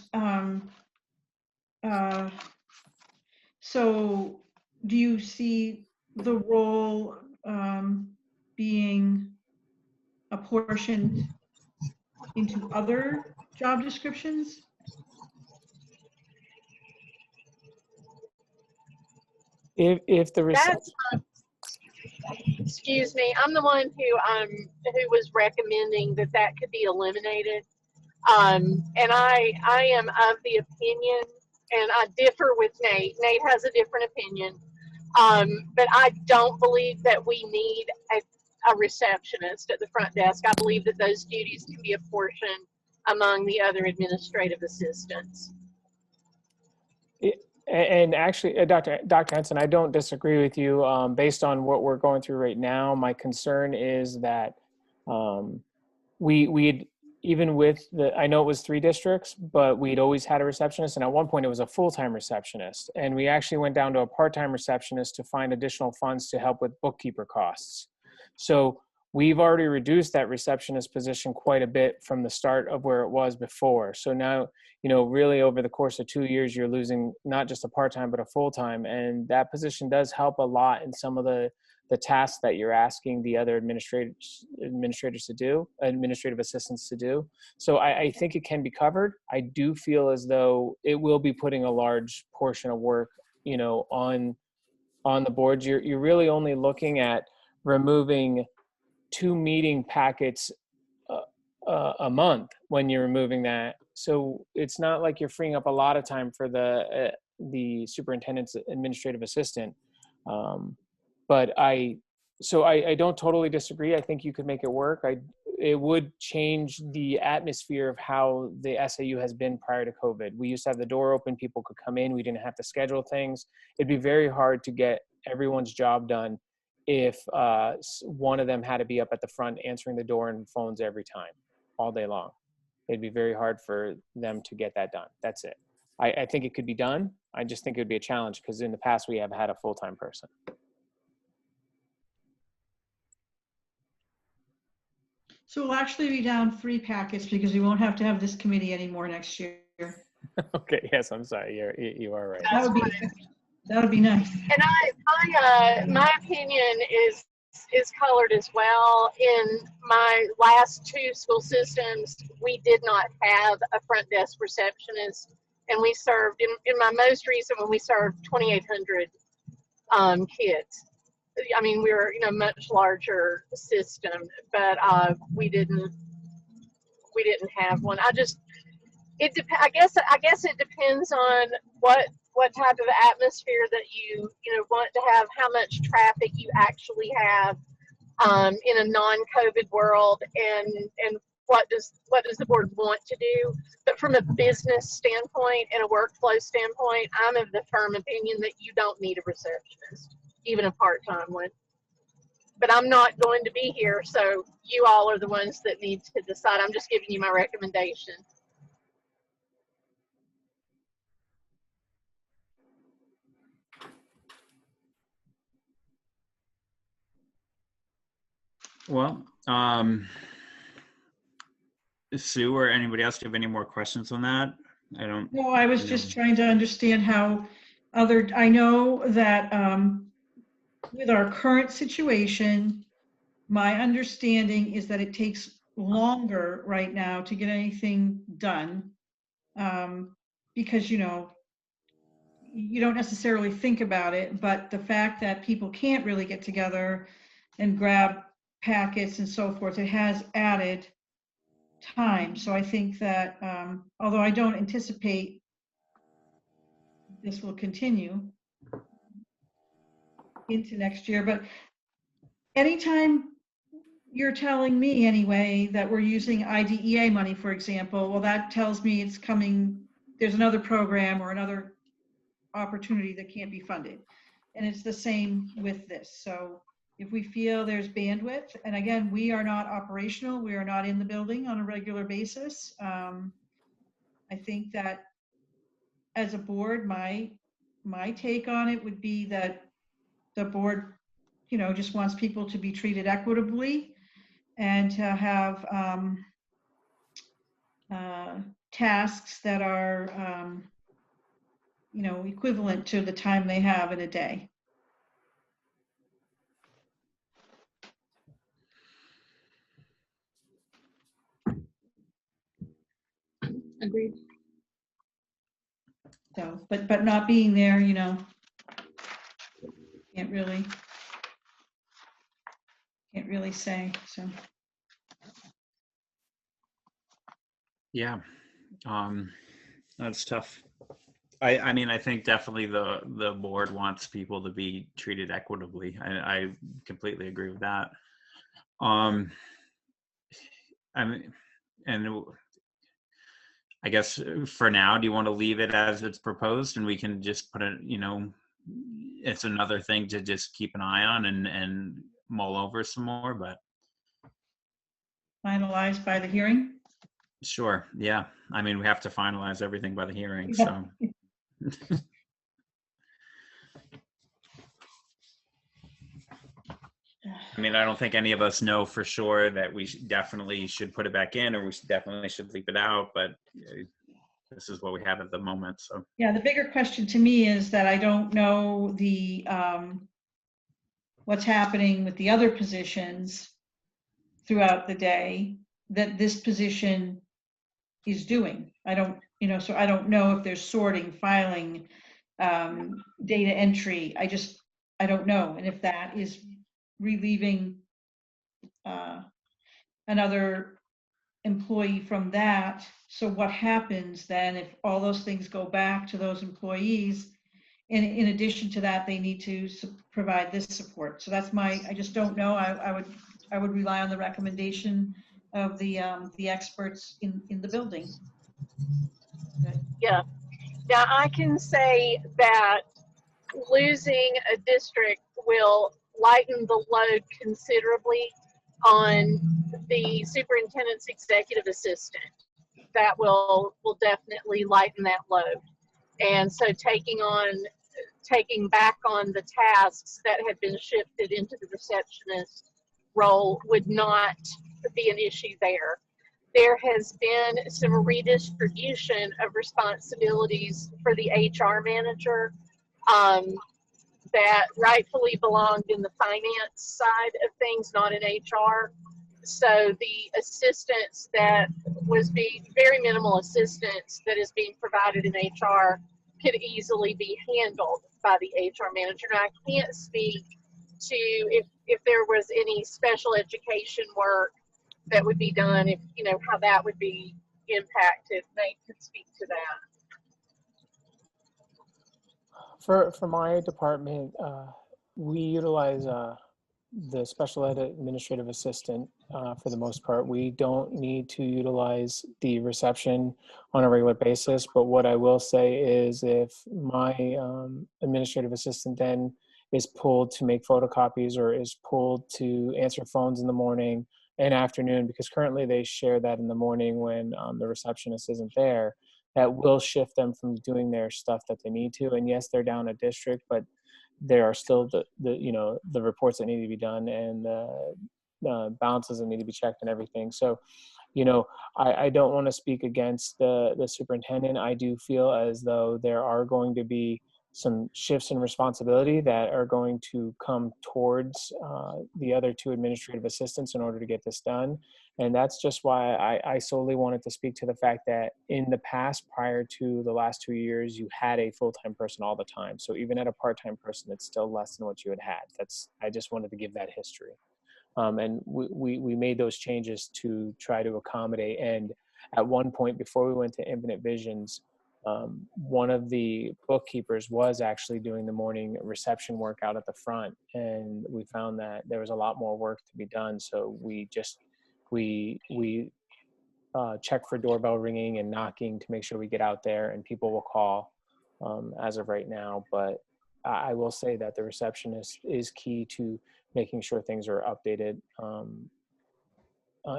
so do you see the role being apportioned into other job descriptions? If the Excuse me, I'm the one who was recommending that could be eliminated. And I am of the opinion, and I differ with Nate. Nate has a different opinion. But I don't believe that we need a receptionist at the front desk. I believe that those duties can be apportioned among the other administrative assistants. And actually, Dr. Henson, I don't disagree with you. Based on what we're going through right now, my concern is that we'd, even with I know it was 3 districts, but we'd always had a receptionist. And at one point it was a full-time receptionist. And we actually went down to a part-time receptionist to find additional funds to help with bookkeeper costs. So we've already reduced that receptionist position quite a bit from the start of where it was before. So now, you know, really over the course of 2 years, you're losing not just a part-time, but a full-time. And that position does help a lot in some of the tasks that you're asking the other administrators to do, administrative assistants to do. So I think it can be covered. I do feel as though it will be putting a large portion of work, you know, on the boards. You're really only looking at removing 2 meeting packets a month when you're removing that. So it's not like you're freeing up a lot of time for the superintendent's administrative assistant. But I don't totally disagree. I think you could make it work. it would change the atmosphere of how the SAU has been prior to COVID. We used to have the door open, people could come in, we didn't have to schedule things. It'd be very hard to get everyone's job done if one of them had to be up at the front answering the door and phones every time, all day long. It'd be very hard for them to get that done. That's it. I think it could be done. I just think it would be a challenge because in the past we have had a full-time person. So we'll actually be down 3 packets because we won't have to have this committee anymore next year. Okay, yes, I'm sorry. You are right. That would be nice. And my opinion is colored as well. In my last 2 school systems, we did not have a front desk receptionist, and we served in my most recent one, we served 2,800 kids. I mean, we were much larger system, but we didn't have one. I guess it depends on what type of atmosphere that you want to have, how much traffic you actually have in a non-COVID world, and what does the board want to do. But from a business standpoint and a workflow standpoint, I'm of the firm opinion that you don't need a receptionist, even a part-time one. But I'm not going to be here, so you all are the ones that need to decide. I'm just giving you my recommendation. Well, Sue or anybody else, do you have any more questions on that? I don't. No, I was just trying to understand how I know that with our current situation, my understanding is that it takes longer right now to get anything done because, you don't necessarily think about it, but the fact that people can't really get together and grab packets and so forth, it has added time. So I think that although I don't anticipate this will continue into next year, but anytime you're telling me anyway that we're using IDEA money, for example, well, that tells me it's coming, there's another program or another opportunity that can't be funded. And it's the same with this. So if we feel there's bandwidth, and again, we are not operational, we are not in the building on a regular basis. I think that as a board, my take on it would be that the board, just wants people to be treated equitably and to have tasks that are, equivalent to the time they have in a day. Agreed. So, but not being there, can't really say, so. Yeah, that's tough. I mean, I think definitely the board wants people to be treated equitably. I completely agree with that. I mean, and I guess for now, do you want to leave it as it's proposed, and we can just put it, it's another thing to just keep an eye on and mull over some more, but. Finalized by the hearing? Sure, yeah. I mean, we have to finalize everything by the hearing, so. I mean, I don't think any of us know for sure that we definitely should put it back in, or we definitely should leave it out, but this is what we have at the moment, so. Yeah, the bigger question to me is that I don't know what's happening with the other positions throughout the day that this position is doing. I don't, so I don't know if there's sorting, filing, data entry. I don't know. And if that is relieving another employee from that. So what happens then if all those things go back to those employees? And in addition to that, they need to provide this support. So that's I just don't know. I would rely on the recommendation of the experts in the building. Yeah. Now I can say that losing a district will lighten the load considerably on the superintendent's executive assistant. That will definitely lighten that load. And so taking back on the tasks that had been shifted into the receptionist role would not be an issue there. There has been some redistribution of responsibilities for the HR manager that rightfully belonged in the finance side of things, not in HR. So the assistance that was being, very minimal assistance that is being provided in HR could easily be handled by the HR manager. Now, I can't speak to if there was any special education work that would be done, if you know how that would be impacted. Nate could speak to that. For my department, we utilize the special ed administrative assistant for the most part. We don't need to utilize the reception on a regular basis, but what I will say is if my administrative assistant then is pulled to make photocopies or is pulled to answer phones in the morning and afternoon, because currently they share that in the morning when the receptionist isn't there, that will shift them from doing their stuff that they need to. And yes, they're down a district, but there are still the reports that need to be done and the balances that need to be checked and everything. So, I don't want to speak against the superintendent. I do feel as though there are going to be some shifts in responsibility that are going to come towards the other two administrative assistants in order to get this done. And that's just why I solely wanted to speak to the fact that in the past, prior to the last 2 years, you had a full-time person all the time. So even at a part-time person, it's still less than what you had. I just wanted to give that history. And we made those changes to try to accommodate. And at one point before we went to Infinite Visions, one of the bookkeepers was actually doing the morning reception work out at the front, and we found that there was a lot more work to be done. So we check for doorbell ringing and knocking to make sure we get out there and people will call as of right now. But I will say that the receptionist is key to making sure things are updated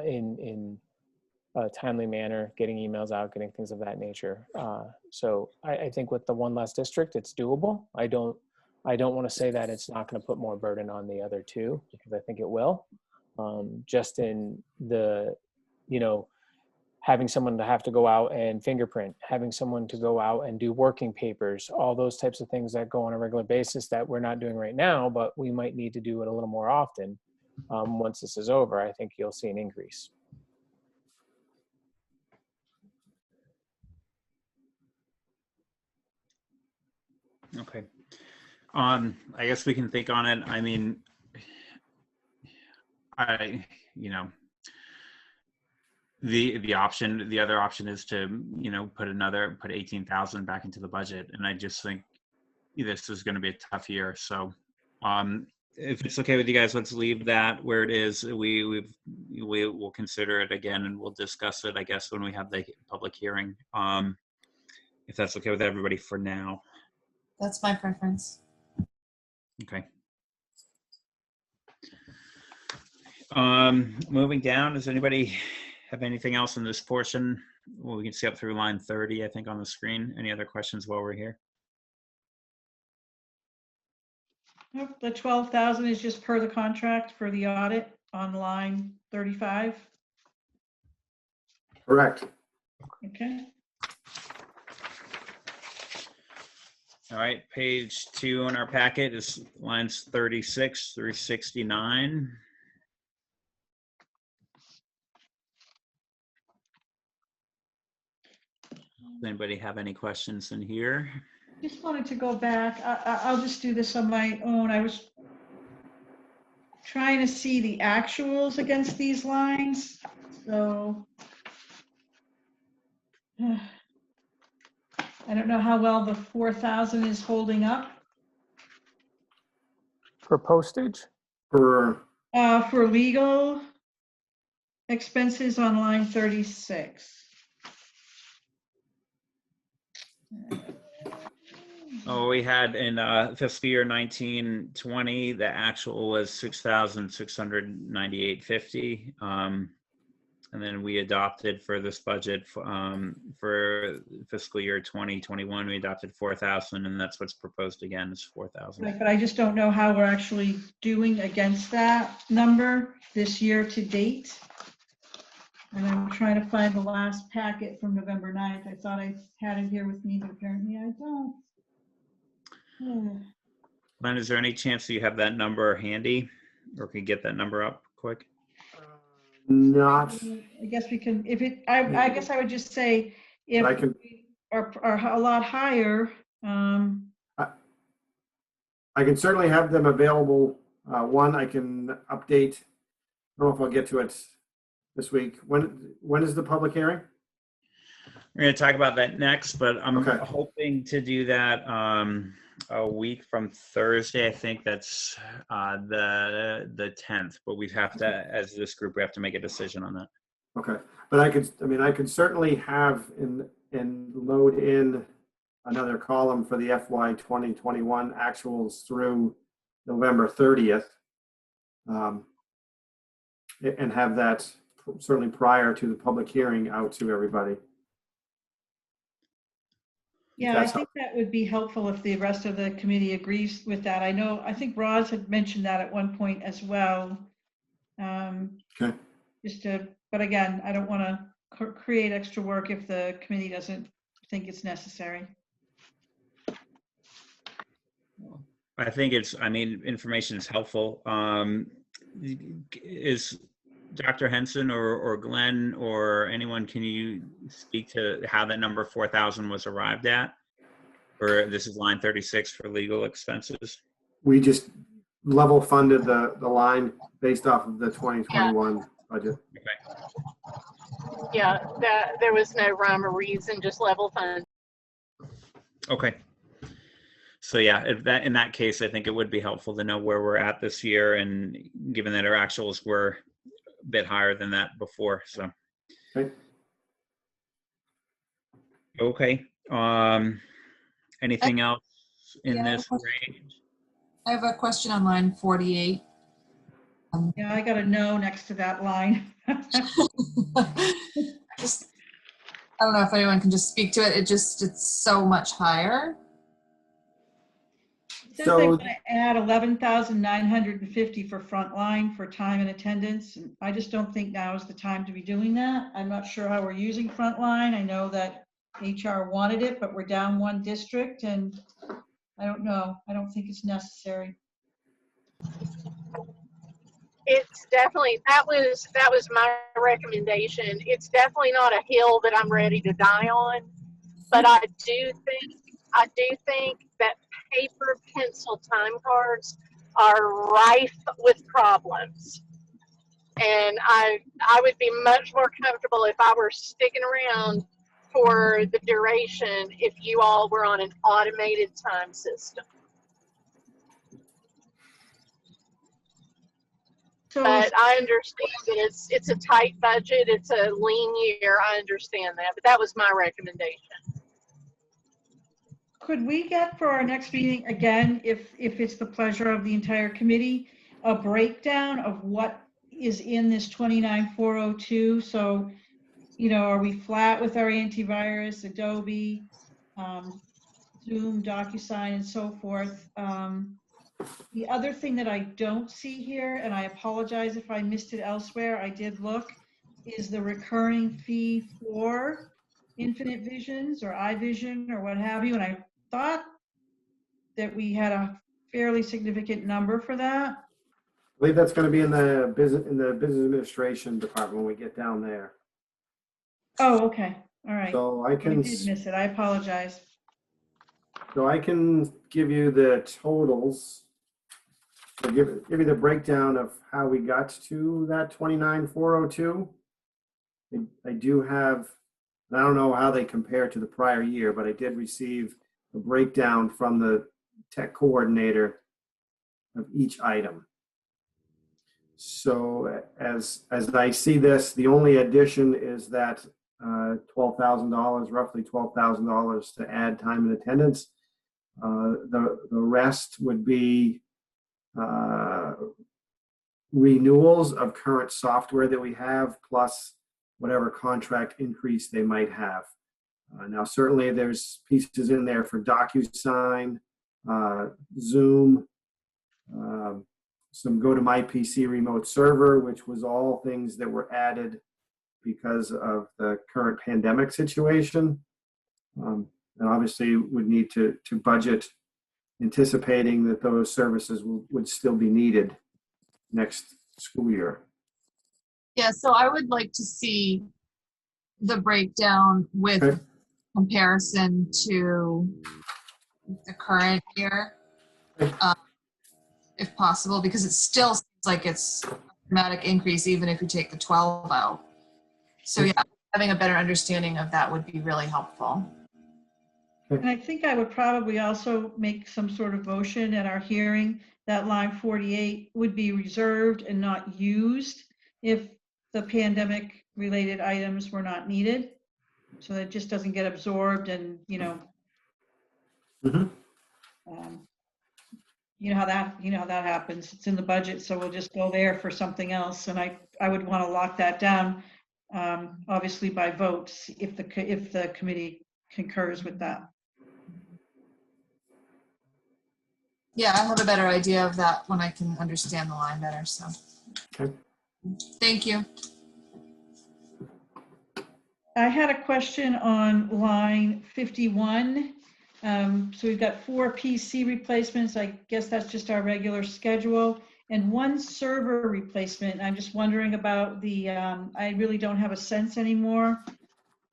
in a timely manner, getting emails out, getting things of that nature. So I think with the one less district, it's doable. I don't want to say that it's not going to put more burden on the other two, because I think it will. Just in the, having someone to have to go out and fingerprint, having someone to go out and do working papers, all those types of things that go on a regular basis that we're not doing right now, but we might need to do it a little more often. Once this is over, I think you'll see an increase. Okay. I guess we can think on it. I mean, the other option is to, put 18,000 back into the budget. And I just think this is going to be a tough year. So, if it's okay with you guys, let's leave that where it is. We will consider it again, and we'll discuss it, I guess, when we have the public hearing. If that's okay with everybody for now. That's my preference. Okay. Moving down, does anybody have anything else in this portion? Well, we can see up through line 30, I think, on the screen. Any other questions while we're here? Nope, the 12,000 is just per the contract for the audit on line 35. Correct. Okay. All right, page 2 in our packet is lines 36 through 69. Does anybody have any questions in here? Just wanted to go back. I'll just do this on my own. I was trying to see the actuals against these lines. So I don't know how well the 4,000 is holding up. For postage? For For legal, expenses on line 36. Oh, we had in fiscal year 19-20, the actual was 6,698.50. And then we adopted for this budget for fiscal year 2021, we adopted 4,000, and that's what's proposed again is 4,000. Right, but I just don't know how we're actually doing against that number this year to date. And I'm trying to find the last packet from November 9th. I thought I had it here with me, but apparently I don't. Len, is there any chance that you have that number handy, or can you get that number up quick? Not, I guess we can, if it, I guess I would just say if I can, we are a lot higher, I can certainly have them available. One, I can update. I don't know if I'll get to it this week. When is the public hearing? We're going to talk about that next, but I'm Okay. hoping to do that a week from Thursday. I think that's the 10th, but we have to, as this group, we have to make a decision on that. Okay, but I could certainly have and load in another column for the FY 2021 actuals through November 30th. And have that certainly prior to the public hearing out to everybody. yeah, I think that would be helpful if the rest of the committee agrees with that. I think Roz had mentioned that at one point as well. Okay. But again, I don't want to create extra work if the committee doesn't think it's necessary. I think information is helpful. Is Dr. Henson or Glenn or anyone, can you speak to how that number 4,000 was arrived at? Or this is line 36 for legal expenses? We just level funded the line based off of the 2021 budget. Okay. Yeah, there was no rhyme or reason, just level fund. Okay. So yeah, in that case, I think it would be helpful to know where we're at this year, and given that our actuals were a bit higher than that before. So. Okay. Okay. Anything else in Yeah, this range? I have a question on line 48. Yeah, I got a no next to that line. I don't know if anyone can just speak to it. It's so much higher. It says they want to add 11,950 for frontline for time and attendance. And I just don't think now is the time to be doing that. I'm not sure how we're using frontline. I know that HR wanted it, but we're down one district, and I don't know. I don't think it's necessary. It's definitely, that was my recommendation. It's definitely not a hill that I'm ready to die on, but I do think that paper pencil time cards are rife with problems. And I would be much more comfortable if I were sticking around for the duration if you all were on an automated time system. So, But I understand that it's a tight budget, it's a lean year, I understand that, but that was my recommendation. could we get for our next meeting, again, if it's the pleasure of the entire committee, a breakdown of what is in this 29,402? So, are we flat with our antivirus, Adobe, Zoom, DocuSign, and so forth? The other thing that I don't see here, and I apologize if I missed it elsewhere, I did look, is the recurring fee for Infinite Visions or iVision or what have you. And I thought that we had a fairly significant number for that. I believe that's going to be in the business administration department when we get down there. Oh, okay. All right. So I I can did miss it. I apologize. give you the totals. I'll give you the breakdown of how we got to that 29,402. I do have, and I don't know how they compare to the prior year, but I did receive a breakdown from the tech coordinator of each item. So as I see this, the only addition is that $12,000, roughly $12,000 to add time and attendance. The rest would be renewals of current software that we have, plus whatever contract increase they might have. Now, certainly there's pieces in there for DocuSign, Zoom, some go-to-my-PC remote server, which was all things that were added because of the current pandemic situation. And obviously would need to budget, anticipating that those services would still be needed next school year. Yeah, so I would like to see the breakdown with Okay. comparison to the current year, Okay. if possible, because it still seems like it's a dramatic increase even if you take the 12 out. So yeah, having a better understanding of that would be really helpful. And I think I would probably also make some sort of motion at our hearing that line 48 would be reserved and not used if the pandemic related items were not needed. So that it just doesn't get absorbed and, Mhm. you know how that happens. It's in the budget, so we'll just go there for something else. And I would want to lock that down, obviously by votes, if the committee concurs with that. Yeah, I have a better idea of that when I can understand the line better, so. Okay. Thank you. I had a question on line 51. So we've got 4 PC replacements. I guess that's just our regular schedule. And 1 server replacement. I'm just wondering about I really don't have a sense anymore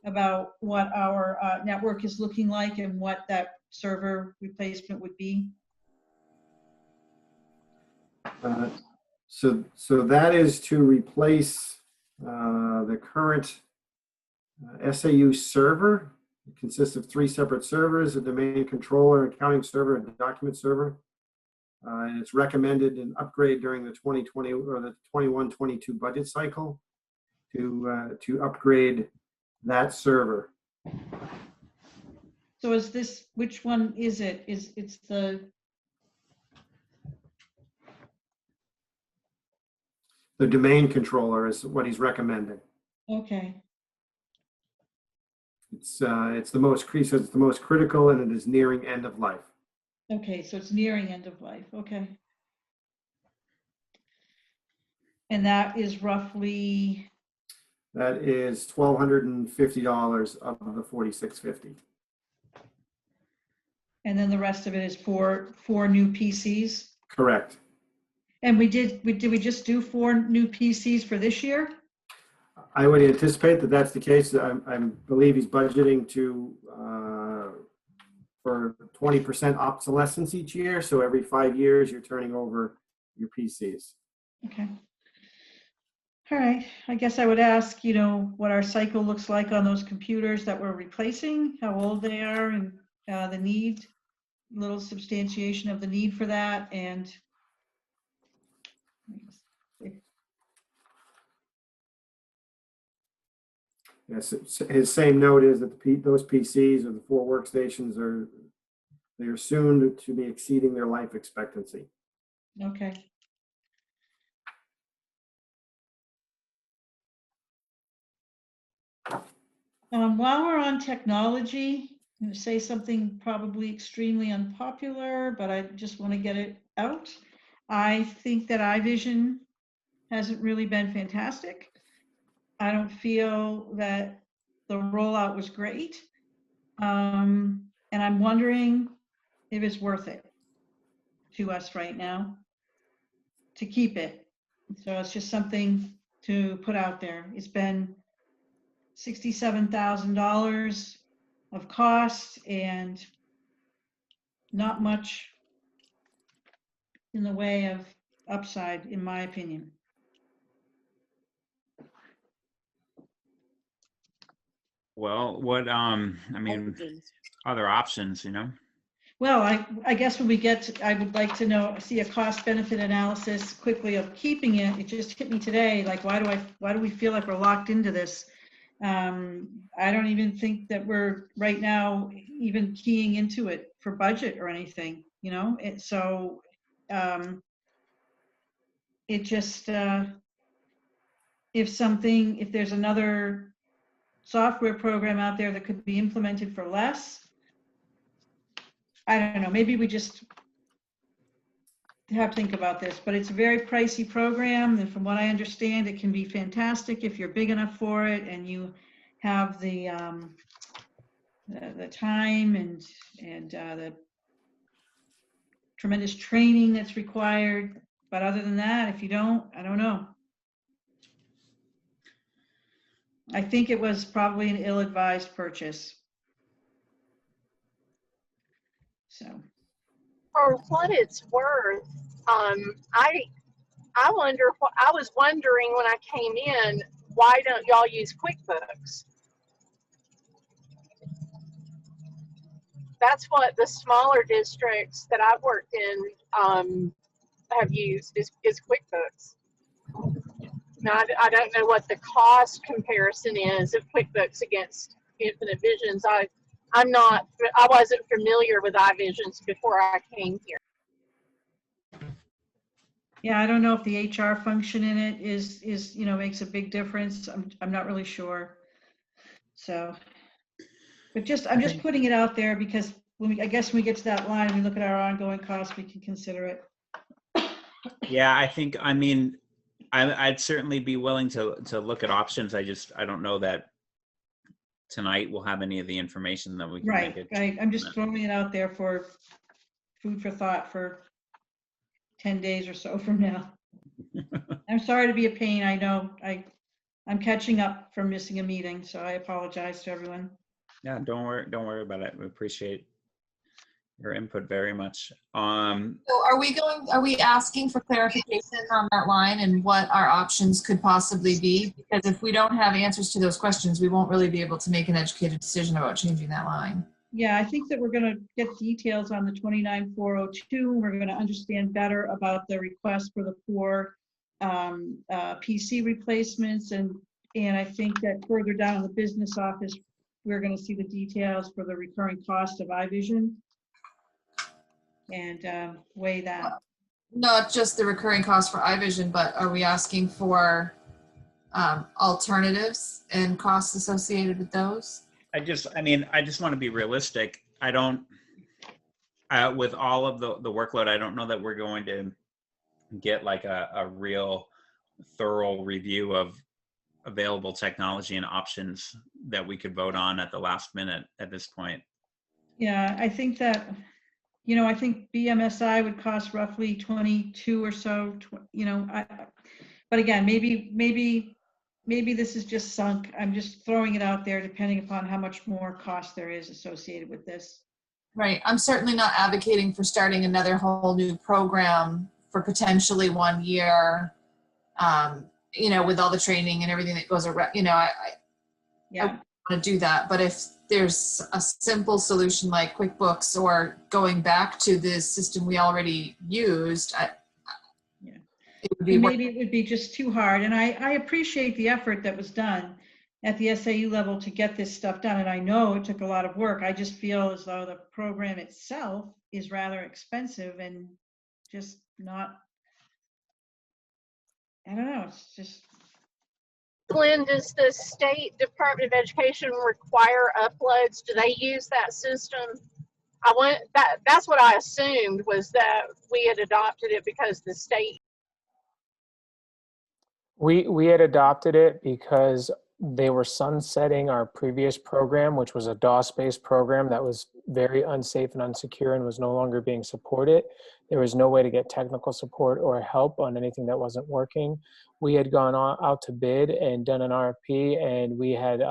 about what our network is looking like and what that server replacement would be. So that is to replace the current SAU server. It consists of 3 separate servers: a domain controller, accounting server, and document server. And it's recommended an upgrade during the 2020 or the 21-22 budget cycle to upgrade that server. So is this, which one is it? It's the domain controller is what he's recommending. okay. It's the most critical, and it is nearing end of life. Okay, so it's nearing end of life. Okay. And that is roughly, That is $1,250 of the $4,650. and then the rest of it is four new PCs. Correct. And did we just do 4 new PCs for this year? I would anticipate that that's the case. I believe he's budgeting for 20% obsolescence each year. So every 5 years, you're turning over your PCs. Okay. All right. I guess I would ask, what our cycle looks like on those computers that we're replacing, how old they are, and the need, little substantiation of the need for that. And Yes, his same note is that those PCs or the 4 workstations they are soon to be exceeding their life expectancy. okay. While we're on technology, I'm going to say something probably extremely unpopular, but I just want to get it out. I think that iVision hasn't really been fantastic. I don't feel that the rollout was great. And I'm wondering if it's worth it to us right now to keep it. So it's just something to put out there. It's been $67,000 of cost and not much in the way of upside, in my opinion. Well, what, I mean, other options, Well, I guess when we get to, I would like to see a cost benefit analysis quickly of keeping it. It just hit me today. Like, why do we feel like we're locked into this? I don't even think that we're right now even keying into it for budget or anything, you know? It just, if there's another software program out there that could be implemented for less, I don't know, maybe we just have to think about this, but it's a very pricey program. And from what I understand, it can be fantastic if you're big enough for it and you have the time and the tremendous training that's required. But other than that, if you don't, I don't know. I think it was probably an ill-advised purchase. So. For what it's worth, I wonder what I was wondering when I came in. Why don't y'all use QuickBooks? That's what the smaller districts that I've worked in have used is QuickBooks. Now, I don't know what the cost comparison is of QuickBooks against Infinite Visions. I wasn't familiar with iVisions before I came here. Yeah, I don't know if the HR function in it is makes a big difference. I'm not really sure. So, but I'm just putting it out there because I guess when we get to that line, we look at our ongoing costs, we can consider it. Yeah, I mean, I'd certainly be willing to look at options. I don't know that tonight we'll have any of the information that we can make it. Right. I'm just throwing it out there for food for thought for 10 days or so from now. I'm sorry to be a pain. I know I'm catching up from missing a meeting, so I apologize to everyone. Yeah, don't worry about it. We appreciate your input very much. So are we asking for clarification on that line and what our options could possibly be? Because if we don't have answers to those questions, we won't really be able to make an educated decision about changing that line. Yeah, I think that we're going to get details on the 29402. We're going to understand better about the request for the 4 PC replacements. And I think that further down in the business office, we're going to see the details for the recurring cost of iVision and weigh that. Not just the recurring cost for iVision, but are we asking for alternatives and costs associated with those? I just want to be realistic. I don't, with all of the workload, I don't know that we're going to get like a real thorough review of available technology and options that we could vote on at the last minute at this point. Yeah, I think that, I think BMSI would cost roughly 22 or so, but again, maybe this is just sunk. I'm just throwing it out there depending upon how much more cost there is associated with this. Right. I'm certainly not advocating for starting another whole new program for potentially 1 year, with all the training and everything that goes around, I want to do that. But if there's a simple solution like QuickBooks or going back to the system we already used, maybe it would be just too hard. And I appreciate the effort that was done at the SAU level to get this stuff done. And I know it took a lot of work. I just feel as though the program itself is rather expensive and just not, I don't know, it's just. Glenn, does the State Department of Education require uploads? Do they use that system? That's what I assumed, was that we had adopted it because the state. We had adopted it because they were sunsetting our previous program, which was a DOS-based program that was very unsafe and unsecure and was no longer being supported. There was no way to get technical support or help on anything that wasn't working. We had gone out to bid and done an RFP, and we had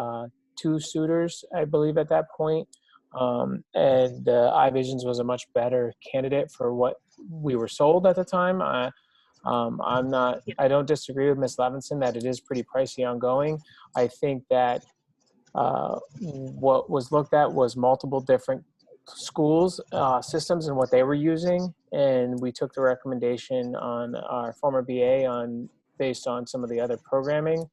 2 suitors, I believe, at that point. And iVisions was a much better candidate for what we were sold at the time. I don't disagree with Ms. Levinson that it is pretty pricey ongoing. I think that what was looked at was multiple different schools systems and what they were using, and we took the recommendation on our former BA based on some of the other programming.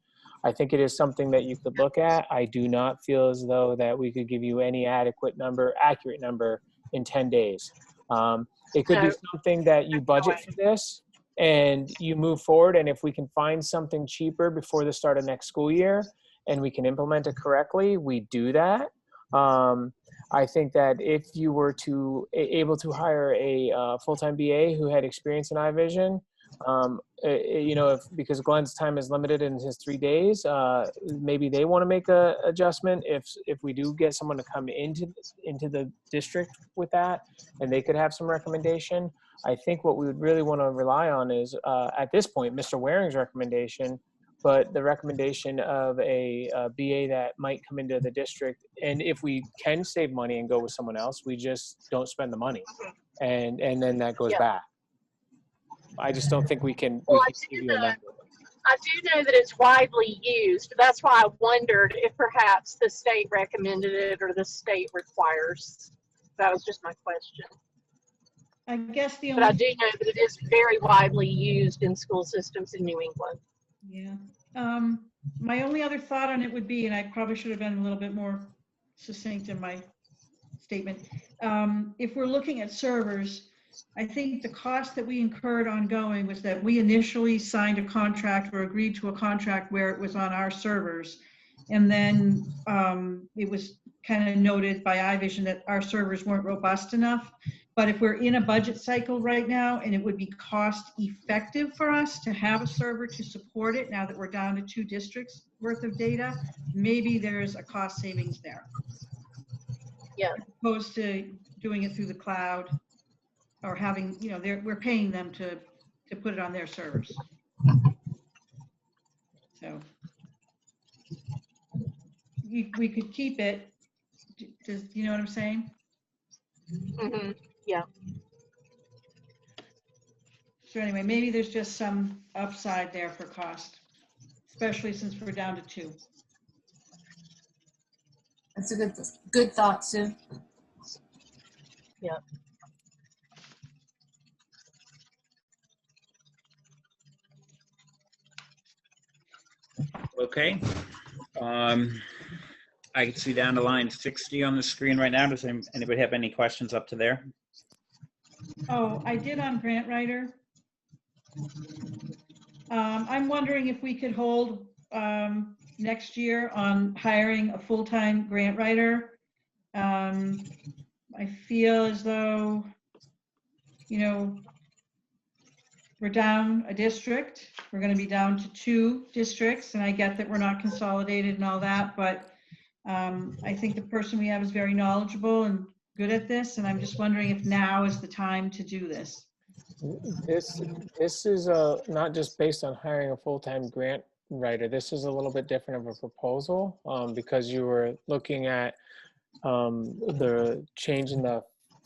I think it is something that you could look at. I do not feel as though that we could give you any accurate number in 10 days. It could be something that you budget for this and you move forward, and if we can find something cheaper before the start of next school year and we can implement it correctly, we do that. I think that if you were able to hire a full-time BA who had experience in iVision, because Glenn's time is limited in his 3 days, maybe they want to make a adjustment if we do get someone to come into the district with that, and they could have some recommendation. I think what we would really want to rely on is at this point Mr. Waring's recommendation, but the recommendation of a BA that might come into the district. And if we can save money and go with someone else, we just don't spend the money, and then that goes back. I just don't think we can. Well, give you a number. I do know that it's widely used. That's why I wondered if perhaps the state recommended it or the state requires. That was just my question. I guess the But I only, do know that it is very widely used in school systems in New England. yeah. My only other thought on it would be, and I probably should have been a little bit more succinct in my statement. If we're looking at servers, I think the cost that we incurred ongoing was that we initially signed a contract or agreed to a contract where it was on our servers. And then it was kind of noted by iVision that our servers weren't robust enough. But if we're in a budget cycle right now and it would be cost effective for us to have a server to support it now that we're down to 2 districts worth of data, maybe there's a cost savings there. Yeah. As opposed to doing it through the cloud or having, we're paying them to put it on their servers. So we could keep it. Does you know what I'm saying? Mm-hmm. Yeah. So anyway, maybe there's just some upside there for cost, especially since we're down to 2. That's a good thought, Sue. Yeah. Okay. I can see down to line 60 on the screen right now. Does anybody have any questions up to there? Oh, I did on Grant Writer. I'm wondering if we could hold next year on hiring a full-time grant writer. I feel as though, we're down a district. We're going to be down to 2 districts, and I get that we're not consolidated and all that, but I think the person we have is very knowledgeable and good at this, and I'm just wondering if now is the time to do this. This is not just based on hiring a full-time grant writer. This is a little bit different of a proposal because you were looking at the change in the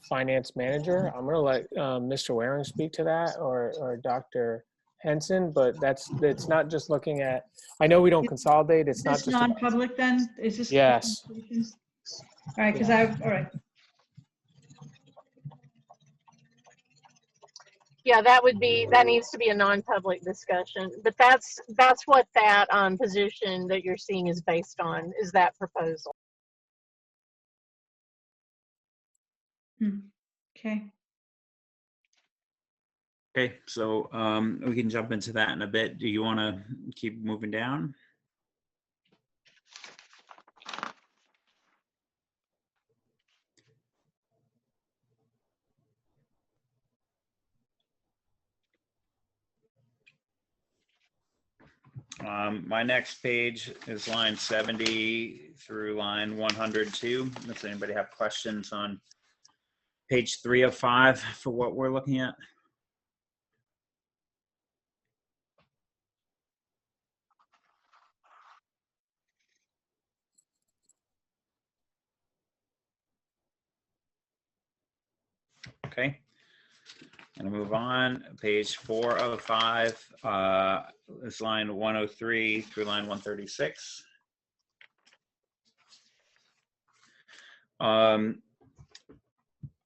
finance manager. I'm going to let Mr. Waring speak to that or Dr. Henson, but it's not just looking at, I know we don't consolidate. It's not Is just this non-public then? Is this? Yes. All right, because all right. Yeah, that needs to be a non-public discussion, but that's what that position that you're seeing is based on, is that proposal. Okay. Okay, so we can jump into that in a bit. Do you want to keep moving down? My next page is line 70 through line 102. Does anybody have questions on page 3 of 5 for what we're looking at? Okay. And move on. Page 4 of 5 is line 103 through line 136.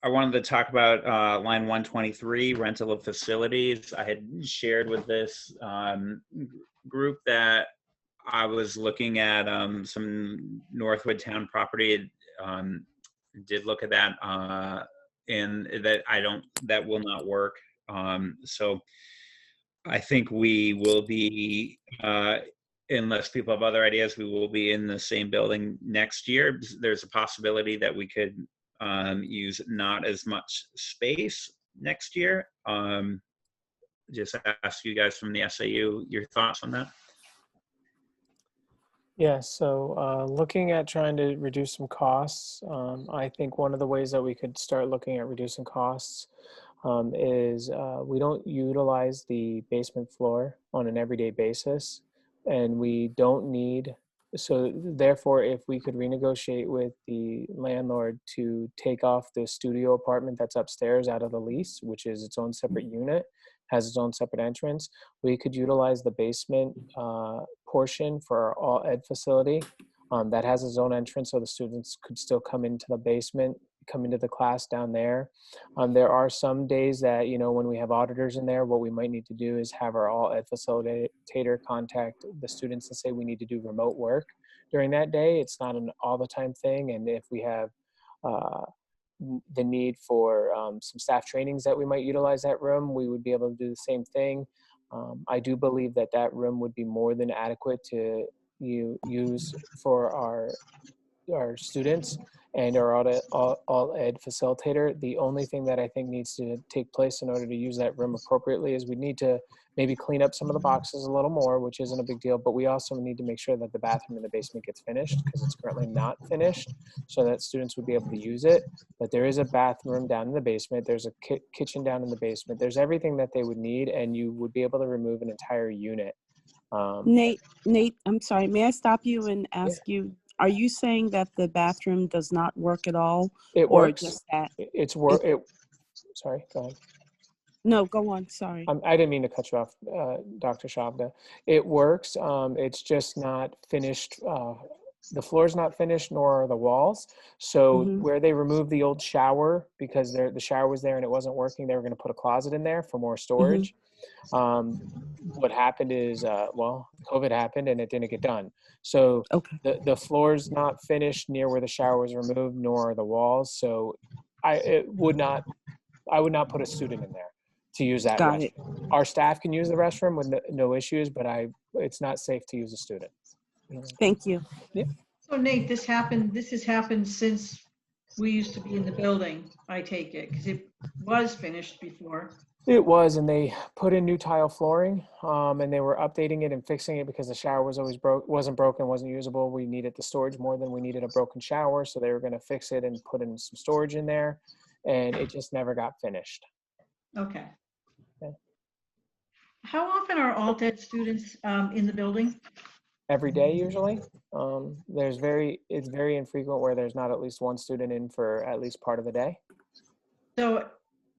I wanted to talk about line 123, rental of facilities. I had shared with this group that I was looking at some Northwood Town property. Did look at that, and that will not work. So I think we will be, unless people have other ideas, we will be in the same building next year. There's a possibility that we could use not as much space next year. Just ask you guys from the SAU your thoughts on that. Yeah, so looking at trying to reduce some costs, I think one of the ways that we could start looking at reducing costs is we don't utilize the basement floor on an everyday basis, and we don't need, so therefore if we could renegotiate with the landlord to take off the studio apartment that's upstairs out of the lease, which is its own separate unit, has its own separate entrance, we could utilize the basement portion for our all ed facility that has its own entrance, so the students could still come into the basement, come into the class down there. There are some days that, you know, when we have auditors in there, what we might need to do is have our all ed facilitator contact the students and say we need to do remote work during that day. It's not an all the time thing, and if we have the need for some staff trainings that we might utilize that room, we would be able to do the same thing. I do believe that that room would be more than adequate to use for our students and our all ed facilitator. The only thing that I think needs to take place in order to use that room appropriately is we need to maybe clean up some of the boxes a little more, which isn't a big deal, but we also need to make sure that the bathroom in the basement gets finished because it's currently not finished, so that students would be able to use it. But there is a bathroom down in the basement. There's a kitchen down in the basement. There's everything that they would need, and you would be able to remove an entire unit. Nate, I'm sorry. May I stop you and ask you, are you saying that the bathroom does not work at all? It or works. Just that? Sorry, go ahead. No, go on. Sorry. I didn't mean to cut you off, Dr. Shabda. It works. It's just not finished. The floor's not finished, nor are the walls. So where they removed the old shower, because the shower was there and it wasn't working, they were going to put a closet in there for more storage. What happened is, well, COVID happened and it didn't get done. So the floor's not finished near where the shower was removed, nor are the walls. So I would not put a student in there to use that Got restroom. it. Our staff can use the restroom with no issues, but it's not safe to use a student. Thank you. Yeah. So Nate, this has happened since we used to be in the building, I take it, because it was finished before. It was, and they put in new tile flooring, and they were updating it and fixing it because the shower was always wasn't broken, wasn't usable. We needed the storage more than we needed a broken shower, so they were going to fix it and put in some storage in there, and it just never got finished. Okay. Yeah. How often are alt ed students in the building? Every day, usually. It's very infrequent where there's not at least one student in for at least part of the day. So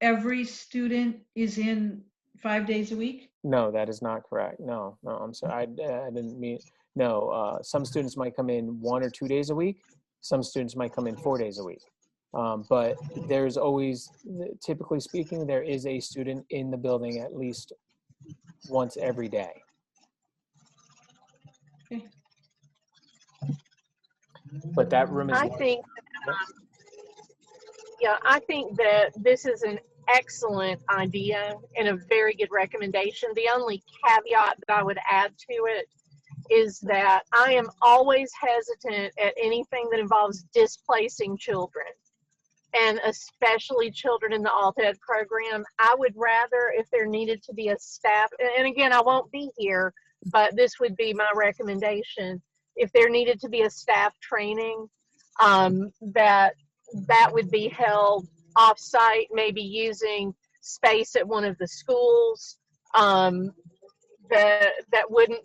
every student is in 5 days a week? No, that is not correct. No, I'm sorry. I didn't mean, no. Some students might come in 1 or 2 days a week. Some students might come in 4 days a week. But there's always, typically speaking, there is a student in the building at least once every day. Okay. But that room is. I think that this is an excellent idea and a very good recommendation. The only caveat that I would add to it is that I am always hesitant at anything that involves displacing children, and especially children in the alt ed program. I would rather, if there needed to be a staff, and again, I won't be here, but this would be my recommendation. If there needed to be a staff training, that would be held off-site, maybe using space at one of the schools, that wouldn't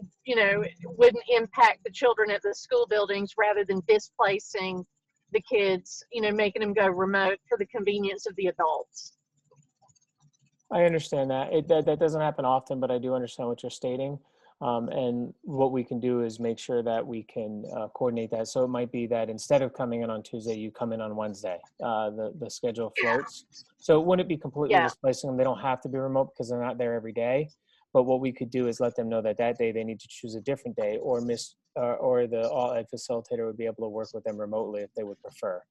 impact the children at the school buildings, rather than displacing the kids, making them go remote for the convenience of the adults. I understand that. That doesn't happen often, but I do understand what you're stating. And what we can do is make sure that we can coordinate that. So it might be that instead of coming in on Tuesday, you come in on Wednesday. The schedule floats. So it wouldn't be completely Yeah. displacing them. They don't have to be remote because they're not there every day. But what we could do is let them know that that day they need to choose a different day, or the all ed facilitator would be able to work with them remotely if they would prefer.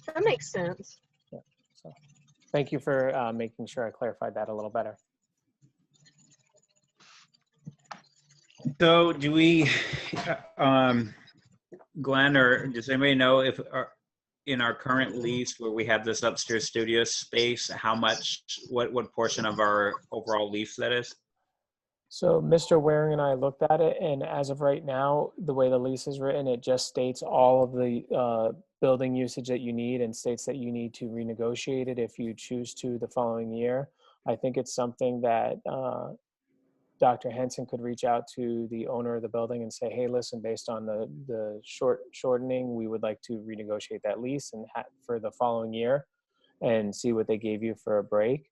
That makes sense. Yeah. So thank you for making sure I clarified that a little better. So do we, Glenn, or does anybody know if in our current lease where we have this upstairs studio space, how much, what portion of our overall lease that is? So Mr. Waring and I looked at it, and as of right now, the way the lease is written, it just states all of the building usage that you need and states that you need to renegotiate it if you choose to the following year. I think it's something that Dr. Henson could reach out to the owner of the building and say, hey, listen, based on the shortening, we would like to renegotiate that lease and for the following year and see what they gave you for a break.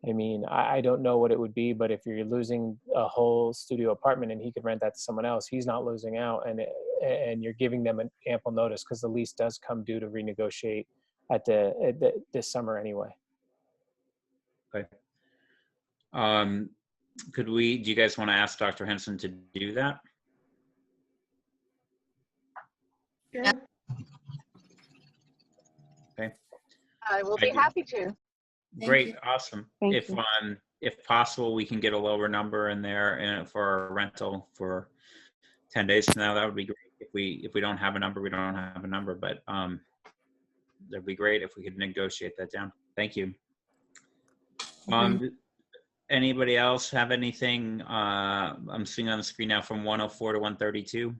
I mean, I don't know what it would be, but if you're losing a whole studio apartment and he could rent that to someone else, he's not losing out, and you're giving them an ample notice because the lease does come due to renegotiate at this summer anyway. Okay. Do you guys want to ask Dr. Henson to do that? Yeah. Okay. I will be happy to. Great, awesome. Thank If you. if possible, we can get a lower number in there and for our rental for 10 days from now, that would be great. If we don't have a number, we don't have a number, but that'd be great if we could negotiate that down. Thank you. Anybody else have anything? I'm seeing on the screen now from 104 to 132.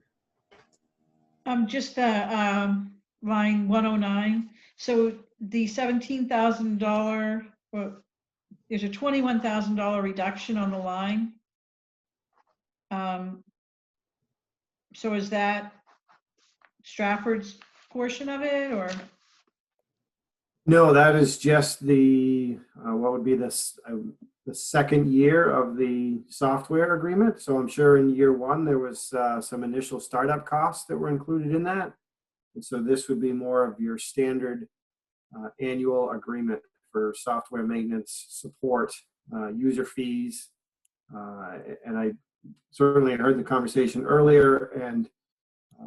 Just line 109. So the $17,000, well, there's a $21,000 reduction on the line. So is that Stratford's portion of it, or? No, that is just the, what would be this, the second year of the software agreement. So I'm sure in year one, there was some initial startup costs that were included in that. And so this would be more of your standard annual agreement for software maintenance, support, user fees. And I certainly heard the conversation earlier, and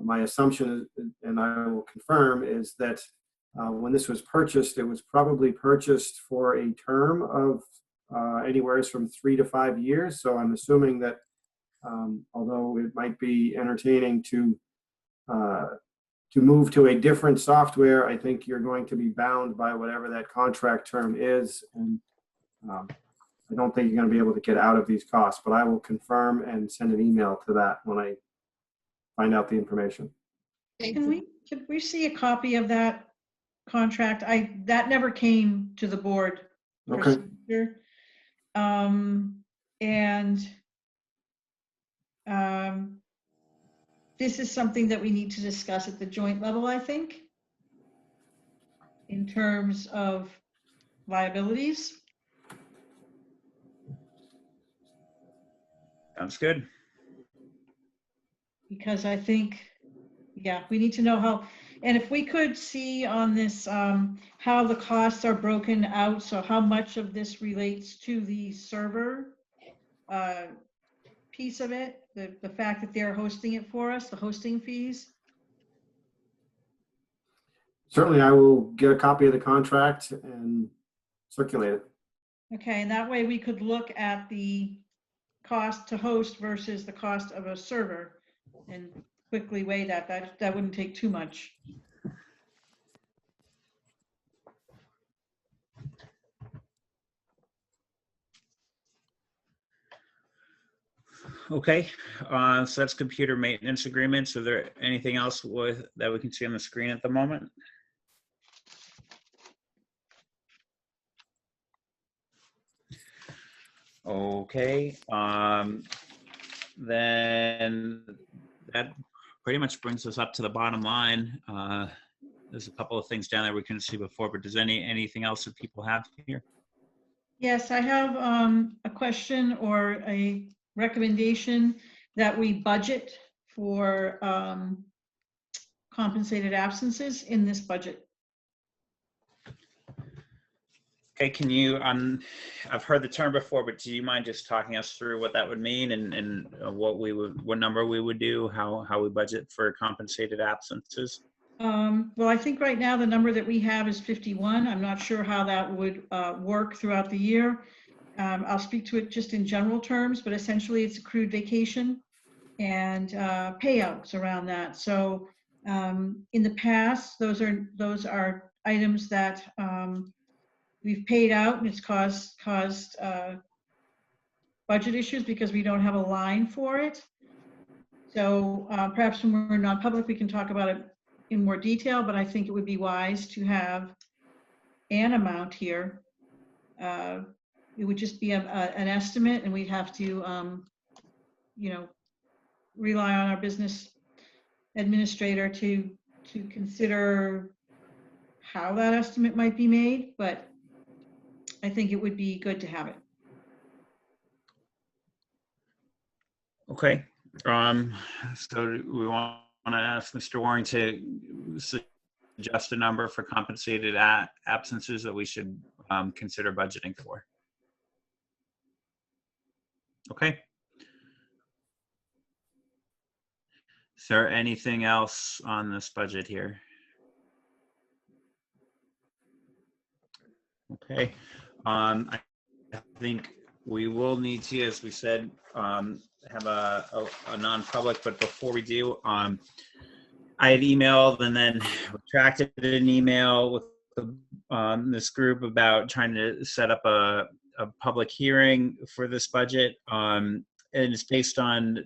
my assumption, and I will confirm, is that when this was purchased, it was probably purchased for a term of anywhere from 3 to 5 years. So I'm assuming that although it might be entertaining to move to a different software, I think you're going to be bound by whatever that contract term is. And I don't think you're going to be able to get out of these costs, but I will confirm and send an email to that when I find out the information. Can we see a copy of that contract? That never came to the board. Okay. This is something that we need to discuss at the joint level, I think, in terms of liabilities. Sounds good. Because I think, yeah, we need to know how, and if we could see on this, how the costs are broken out, so how much of this relates to the server piece of it, the fact that they're hosting it for us, the hosting fees. Certainly, I will get a copy of the contract and circulate it. Okay, and that way we could look at the cost to host versus the cost of a server and quickly weigh that. That wouldn't take too much. Okay, so that's computer maintenance agreements. Is there anything else that we can see on the screen at the moment? Okay, then that pretty much brings us up to the bottom line. There's a couple of things down there we couldn't see before, but does anything else that people have here? Yes, I have a question or a recommendation that we budget for compensated absences in this budget. Okay, can you, I've heard the term before, but do you mind just talking us through what that would mean and what number we would do, how we budget for compensated absences? Well, I think right now the number that we have is 51. I'm not sure how that would work throughout the year. I'll speak to it just in general terms, but essentially it's accrued vacation and payouts around that. So in the past, those are items that we've paid out, and it's caused budget issues because we don't have a line for it. So perhaps when we're non-public, we can talk about it in more detail, but I think it would be wise to have an amount here. It would just be an estimate, and we'd have to, rely on our business administrator to consider how that estimate might be made, but I think it would be good to have it. Okay, so we want to ask Mr. Waring to suggest a number for compensated absences that we should consider budgeting for. Okay. Is there anything else on this budget here? Okay, I think we will need to, as we said, have a non-public, but before we do, I had emailed and then retracted an email with this group about trying to set up a public hearing for this budget. And it's based on,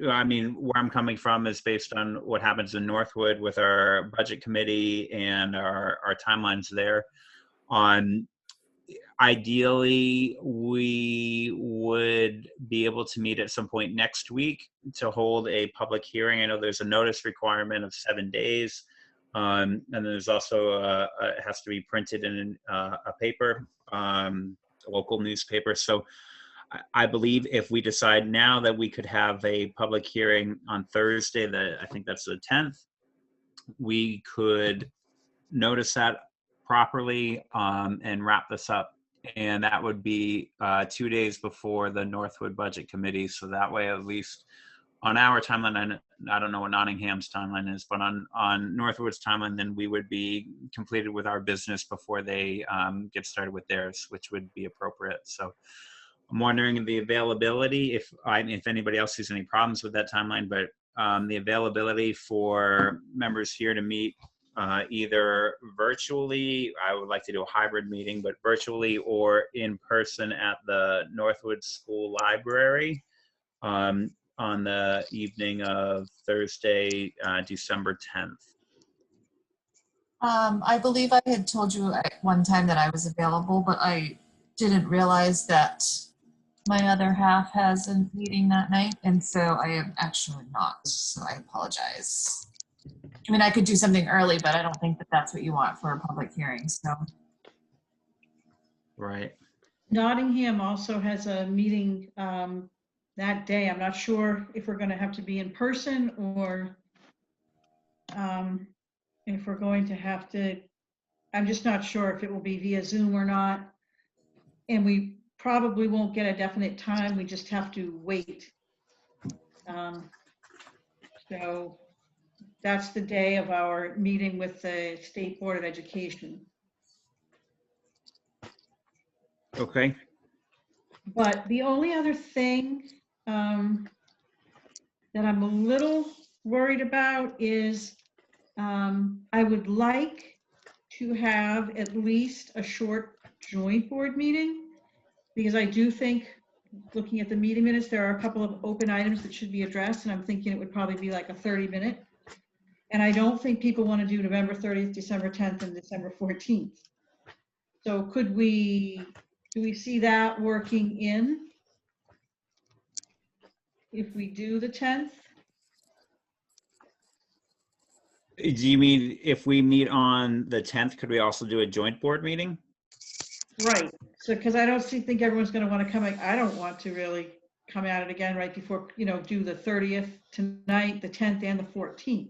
I mean, where I'm coming from is based on what happens in Northwood with our budget committee and our timelines there. Ideally, we would be able to meet at some point next week to hold a public hearing. I know there's a notice requirement of 7 days. And then there's also, it has to be printed in a paper, a local newspaper. So I believe if we decide now that we could have a public hearing on Thursday, I think that's the 10th, we could notice that properly and wrap this up. And that would be 2 days before the Northwood Budget Committee. So that way, at least on our timeline, I don't know what Nottingham's timeline is, but on Northwood's timeline, then we would be completed with our business before they get started with theirs, which would be appropriate. So I'm wondering the availability, if anybody else sees any problems with that timeline, but the availability for members here to meet either virtually, I would like to do a hybrid meeting, but virtually or in person at the Northwood School Library on the evening of Thursday, December 10th. I believe I had told you at one time that I was available, but I didn't realize that my other half has a meeting that night, and so I am actually not, so I apologize. I mean, I could do something early, but I don't think that that's what you want for a public hearing, so. Right. Nottingham also has a meeting that day. I'm not sure if we're going to have to be in person or if we're going to have to, I'm just not sure if it will be via Zoom or not. And we probably won't get a definite time. We just have to wait. So that's the day of our meeting with the State Board of Education. Okay. But the only other thing that I'm a little worried about is I would like to have at least a short joint board meeting, because I do think, looking at the meeting minutes, there are a couple of open items that should be addressed, and I'm thinking it would probably be like a 30-minute. And I don't think people want to do November 30th, December 10th, and December 14th. So do we see that working in if we do the 10th? Do you mean if we meet on the 10th, could we also do a joint board meeting? Right. So, because I don't think everyone's going to want to come. I don't want to really. come at it again right before, do the 30th tonight, the 10th and the 14th.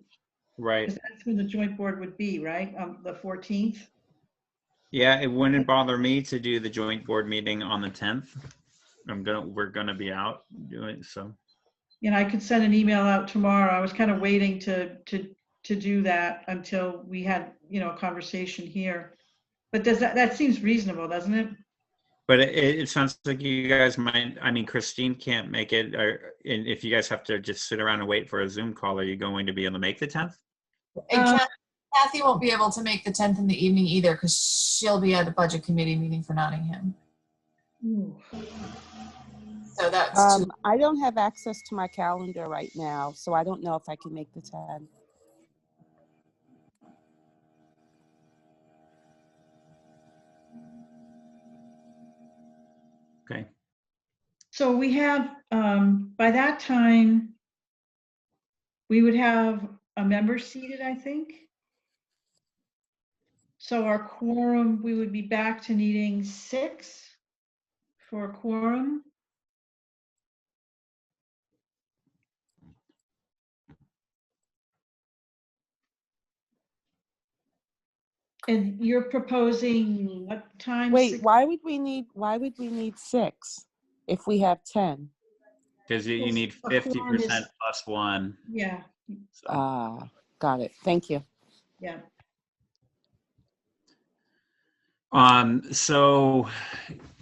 Right. Because that's when the joint board would be, right? The 14th. Yeah, it wouldn't bother me to do the joint board meeting on the 10th. We're gonna be out doing so. I could send an email out tomorrow. I was kind of waiting to do that until we had, a conversation here. But that seems reasonable, doesn't it? But it sounds like you guys might, I mean, Christine can't make it, and if you guys have to just sit around and wait for a Zoom call, are you going to be able to make the 10th? And Kathy won't be able to make the 10th in the evening either because she'll be at a budget committee meeting for Nottingham. Ooh. So that's too. I don't have access to my calendar right now, so I don't know if I can make the 10. Okay. So we have, by that time, we would have a member seated, I think. So our quorum, we would be back to needing 6 for a quorum. And you're proposing what time? Wait, 6? why would we need 6 if we have 10? Because you need A quorum is- 50% plus 1. Yeah, So. Got it. Thank you. yeah. So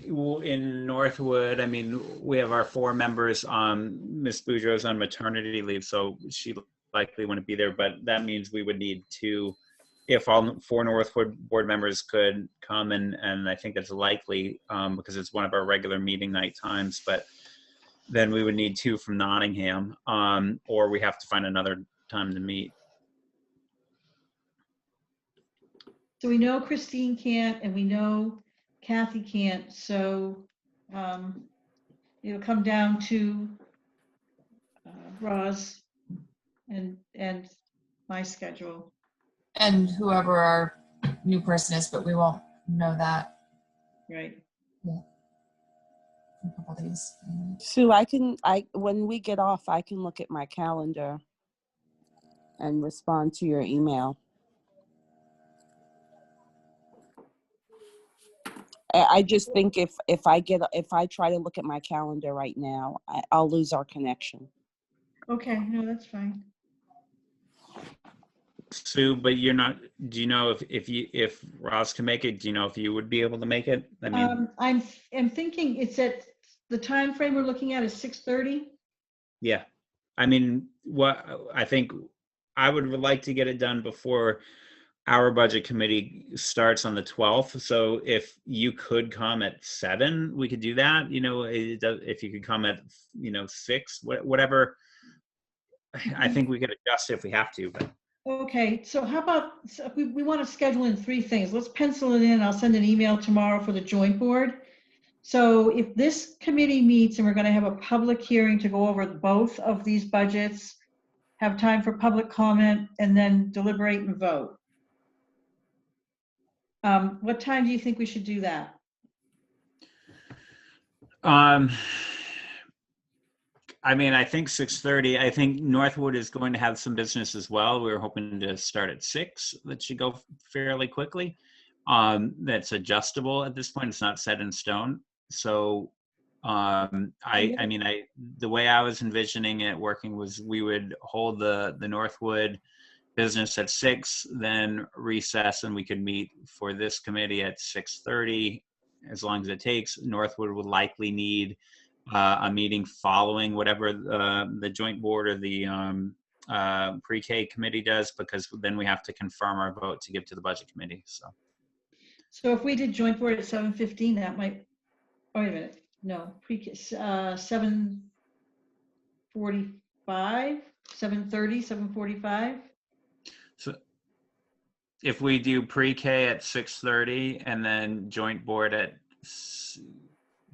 in Northwood, I mean, we have our 4 members. Ms. Boudreaux's on maternity leave, so she likely wouldn't be there, but that means we would need 2. If all 4 Northwood board members could come, and I think that's likely because it's one of our regular meeting night times, but then we would need 2 from Nottingham, or we have to find another time to meet. So we know Christine can't, and we know Kathy can't, so it'll come down to Roz and my schedule. And whoever our new person is, but we won't know that Right. in a couple of days. Sue, when we get off, I can look at my calendar and respond to your email. I just think if I try to look at my calendar right now, I'll lose our connection. Okay, no, that's fine. Sue, but you're not, do you know if Roz can make it, do you know if you would be able to make it? I mean, I'm thinking it's at the time frame we're looking at is 6:30. yeah. I mean, I think I would like to get it done before our budget committee starts on the 12th. So if you could come at 7, we could do that. If you could come at 6, whatever. I think we could adjust if we have to. But. Okay, so how about, we want to schedule in 3 things. Let's pencil it in. I'll send an email tomorrow for the joint board. So if this committee meets and we're going to have a public hearing to go over both of these budgets, have time for public comment, and then deliberate and vote. What time do you think we should do that? I mean, I think 6:30. I think Northwood is going to have some business as well. We were hoping to start at 6. That should go fairly quickly. That's adjustable at this point. It's not set in stone. So, the way I was envisioning it working was we would hold the Northwood business at 6, then recess, and we could meet for this committee at 6:30, as long as it takes. Northwood would likely need a meeting following whatever the joint board or the pre-K committee does, because then we have to confirm our vote to give to the budget committee. So if we did joint board at 7:15, that might, oh, wait a minute, no, pre-K, 7:45, 7:30, 7:45. So if we do pre-K at 6:30 and then joint board at,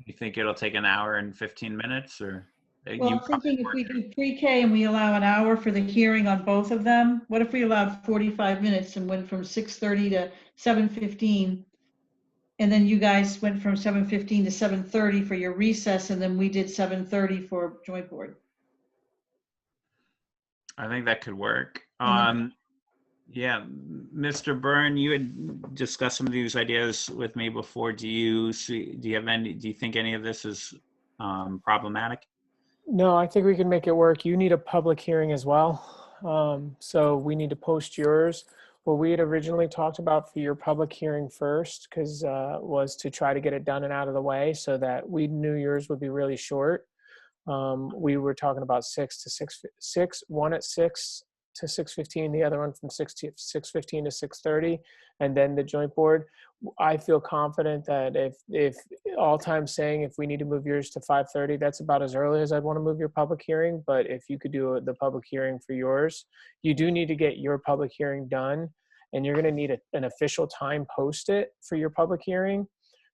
you think it'll take an hour and 15 minutes, or? Well, I'm thinking if we do pre-K and we allow an hour for the hearing on both of them, what if we allowed 45 minutes and went from 6:30 to 7:15? And then you guys went from 7:15 to 7:30 for your recess, and then we did 7:30 for joint board. I think that could work. And Yeah, Mr. Byrne, you had discussed some of these ideas with me before. Do you think any of this is problematic? No, I think we can make it work. You need a public hearing as well. So we need to post yours. What we had originally talked about for your public hearing first, because was to try to get it done and out of the way so that we knew yours would be really short. We were talking about 6 one at 6 to 6:15, the other one from 6:15 to 6:30, and then the joint board. I feel confident that if all time saying if we need to move yours to 5:30, that's about as early as I'd want to move your public hearing. But if you could do the public hearing for yours, you do need to get your public hearing done, and you're going to need an official time posted for your public hearing.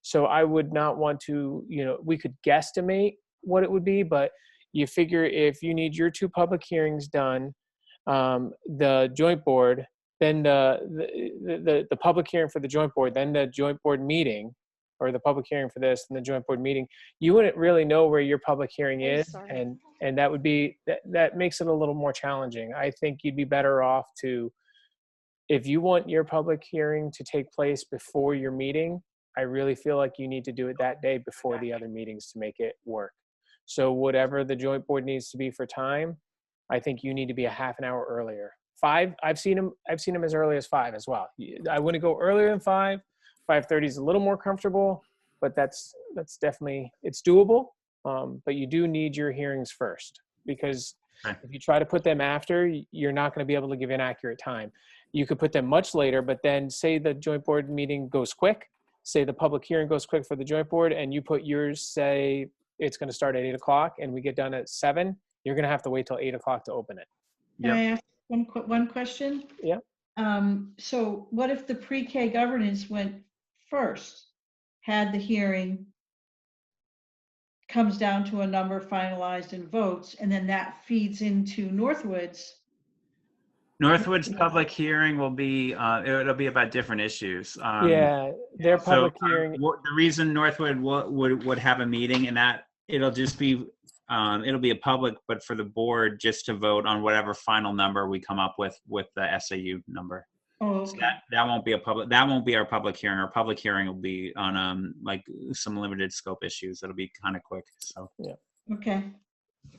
So I would not want to, we could guesstimate what it would be, but you figure if you need your 2 public hearings done, the joint board, then the public hearing for the joint board, then the joint board meeting, or the public hearing for this and the joint board meeting, you wouldn't really know where your public hearing is, and that would be that makes it a little more challenging. I think you'd be better off to, if you want your public hearing to take place before your meeting, I really feel like you need to do it that day before the other meetings to make it work. So whatever the joint board needs to be for time, I think you need to be a half an hour earlier. 5, I've seen them as early as 5 as well. I wouldn't go earlier than 5. 5:30 is a little more comfortable, but that's definitely, it's doable. But you do need your hearings first, because if you try to put them after, you're not going to be able to give an accurate time. You could put them much later, but then say the joint board meeting goes quick, say the public hearing goes quick for the joint board, and you put yours, say it's going to start at 8 o'clock and we get done at 7, you're going to have to wait till 8 o'clock to open it. can I ask one question? Yeah. So what if the pre-K governance went first, had the hearing, comes down to a number finalized and votes, and then that feeds into Northwood's? Northwood's public hearing will be, it'll be about different issues. Yeah, their public hearing. The reason Northwood would have a meeting, and that it'll just be, it'll be a public, but for the board just to vote on whatever final number we come up with the SAU number. Oh, So okay. that won't be that won't be our public hearing. Our public hearing will be on like some limited scope issues. It'll be kind of quick. So yeah. Okay.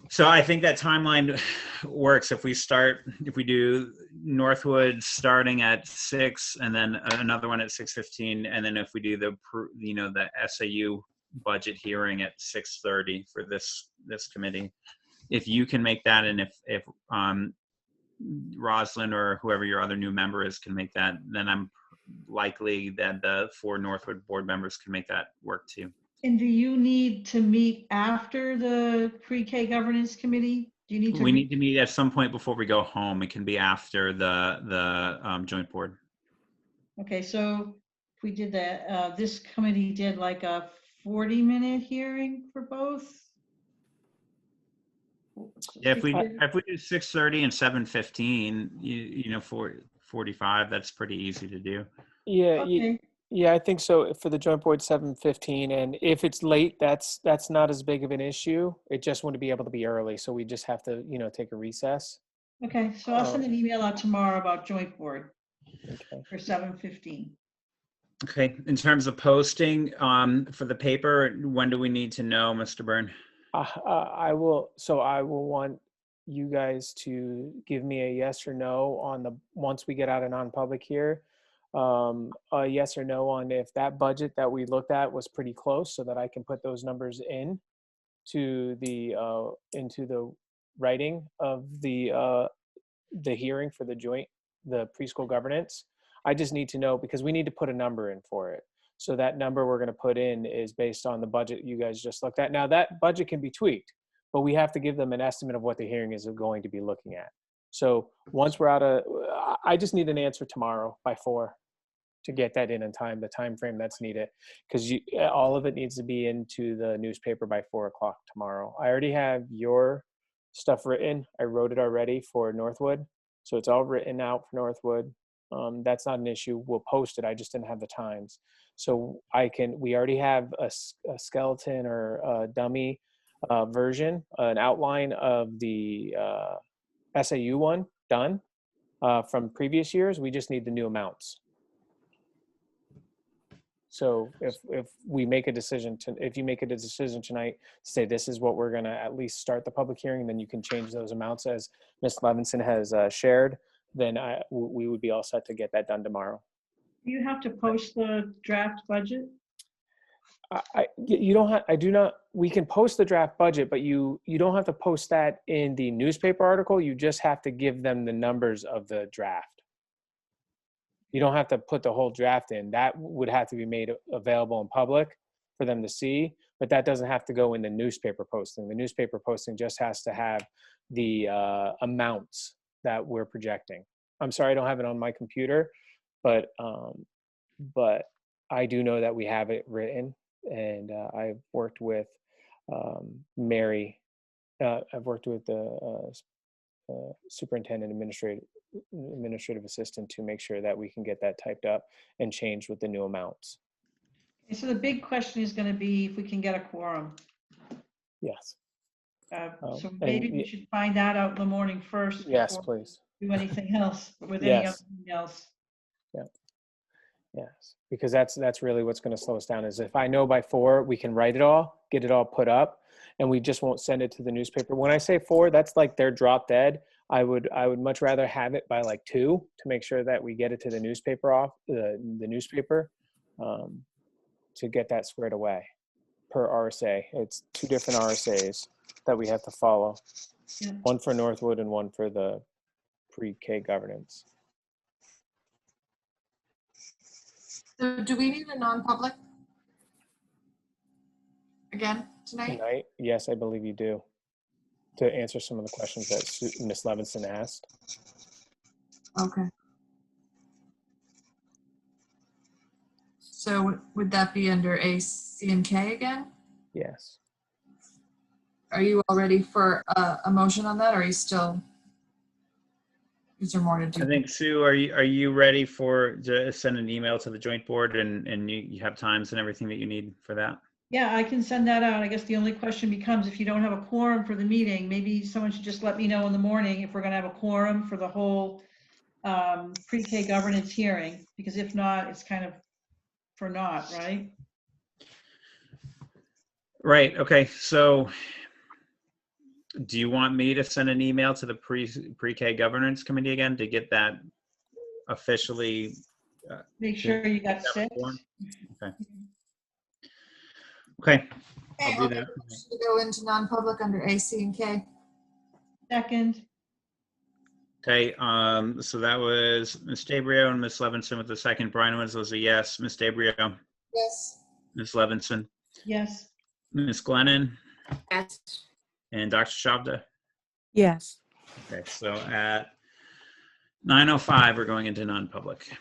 So I think that timeline works. If we do Northwood starting at 6 and then another one at 6:15, and then if we do the SAU budget hearing at 6:30 for this committee, if you can make that, and if Rosalind or whoever your other new member is can make that, then I'm likely that the 4 Northwood board members can make that work too. And do you need to meet after the pre-K governance committee? Do you need to? We need to meet at some point before we go home. It can be after the joint board. Okay, so if we did that, this committee did like a 40-minute hearing for both? Yeah, if we do 6:30 and 7:15, you know, 45, that's pretty easy to do. Yeah, Okay. yeah, I think so. For the joint board, 7:15, and if it's late, that's not as big of an issue. It just wouldn't be able to be early, so we just have to, take a recess. Okay, so I'll send an email out tomorrow about joint board Okay. for 7:15. Okay, in terms of posting for the paper, when do we need to know, Mr. Byrne? I will want you guys to give me a yes or no on once we get out of non-public here, a yes or no on if that budget that we looked at was pretty close, so that I can put those numbers in to into the writing of the hearing for the preschool governance. I just need to know, because we need to put a number in for it. So that number we're going to put in is based on the budget you guys just looked at. Now that budget can be tweaked, but we have to give them an estimate of what the hearing is going to be looking at. So once we're I just need an answer tomorrow by 4 to get that in time, the time frame that's needed, because all of it needs to be into the newspaper by 4 o'clock tomorrow. I already have your stuff written. I wrote it already for Northwood. So it's all written out for Northwood. That's not an issue. We'll post it. I just didn't have the times. So we already have a skeleton or a dummy version, an outline of the SAU one done from previous years. We just need the new amounts. So if we make a decision if you make a decision tonight to say this is what we're going to at least start the public hearing, then you can change those amounts as Ms. Levinson has shared, then we would be all set to get that done tomorrow. Do you have to post the draft budget? You don't have, I do not, we can post the draft budget, but you don't have to post that in the newspaper article. You just have to give them the numbers of the draft. You don't have to put the whole draft in. That would have to be made available in public for them to see, but that doesn't have to go in the newspaper posting. The newspaper posting just has to have the amounts that we're projecting. I'm sorry, I don't have it on my computer, but I do know that we have it written, and I've worked with Mary. I've worked with the superintendent administrative assistant to make sure that we can get that typed up and changed with the new amounts. Okay, so the big question is going to be if we can get a quorum. Yes. So maybe we should find that out in the morning first. Yes, before please. we do anything else with Yes. any other else. Yeah. Yes, because that's really what's going to slow us down. Is if I know by 4 we can write it all, get it all put up, and we just won't send it to the newspaper. When I say 4, that's like they're drop dead. I would much rather have it by like 2 to make sure that we get it to the newspaper the newspaper to get that squared away per RSA. It's 2 different RSAs that we have to follow. Yeah. One for Northwood and one for the pre-K governance. So do we need a non-public again tonight? Tonight, yes, I believe you do, to answer some of the questions that Ms. Levinson asked. Okay. So would that be under A, C, and K again? Yes. Are you all ready for a motion on that, or are you still, is there more to do? I think, Sue, are you ready to send an email to the joint board and you have times and everything that you need for that? Yeah, I can send that out. I guess the only question becomes if you don't have a quorum for the meeting, maybe someone should just let me know in the morning if we're going to have a quorum for the whole pre-K governance hearing, because if not, it's kind of for naught, right? Right. Okay. So do you want me to send an email to the pre-K governance committee again to get that officially? Make sure you got 6. Okay. Okay. Okay, I'll do that. to go into non-public under A, C, and K. Second. Okay. So that was Ms. Dabrio and Ms. Levinson with the second. Brian was a yes. Ms. Dabrio, Yes. Ms. Levinson, Yes. Ms. Glennon, Yes. and Dr. Shabda. Yes. Okay. So at 9:05, we're going into non-public.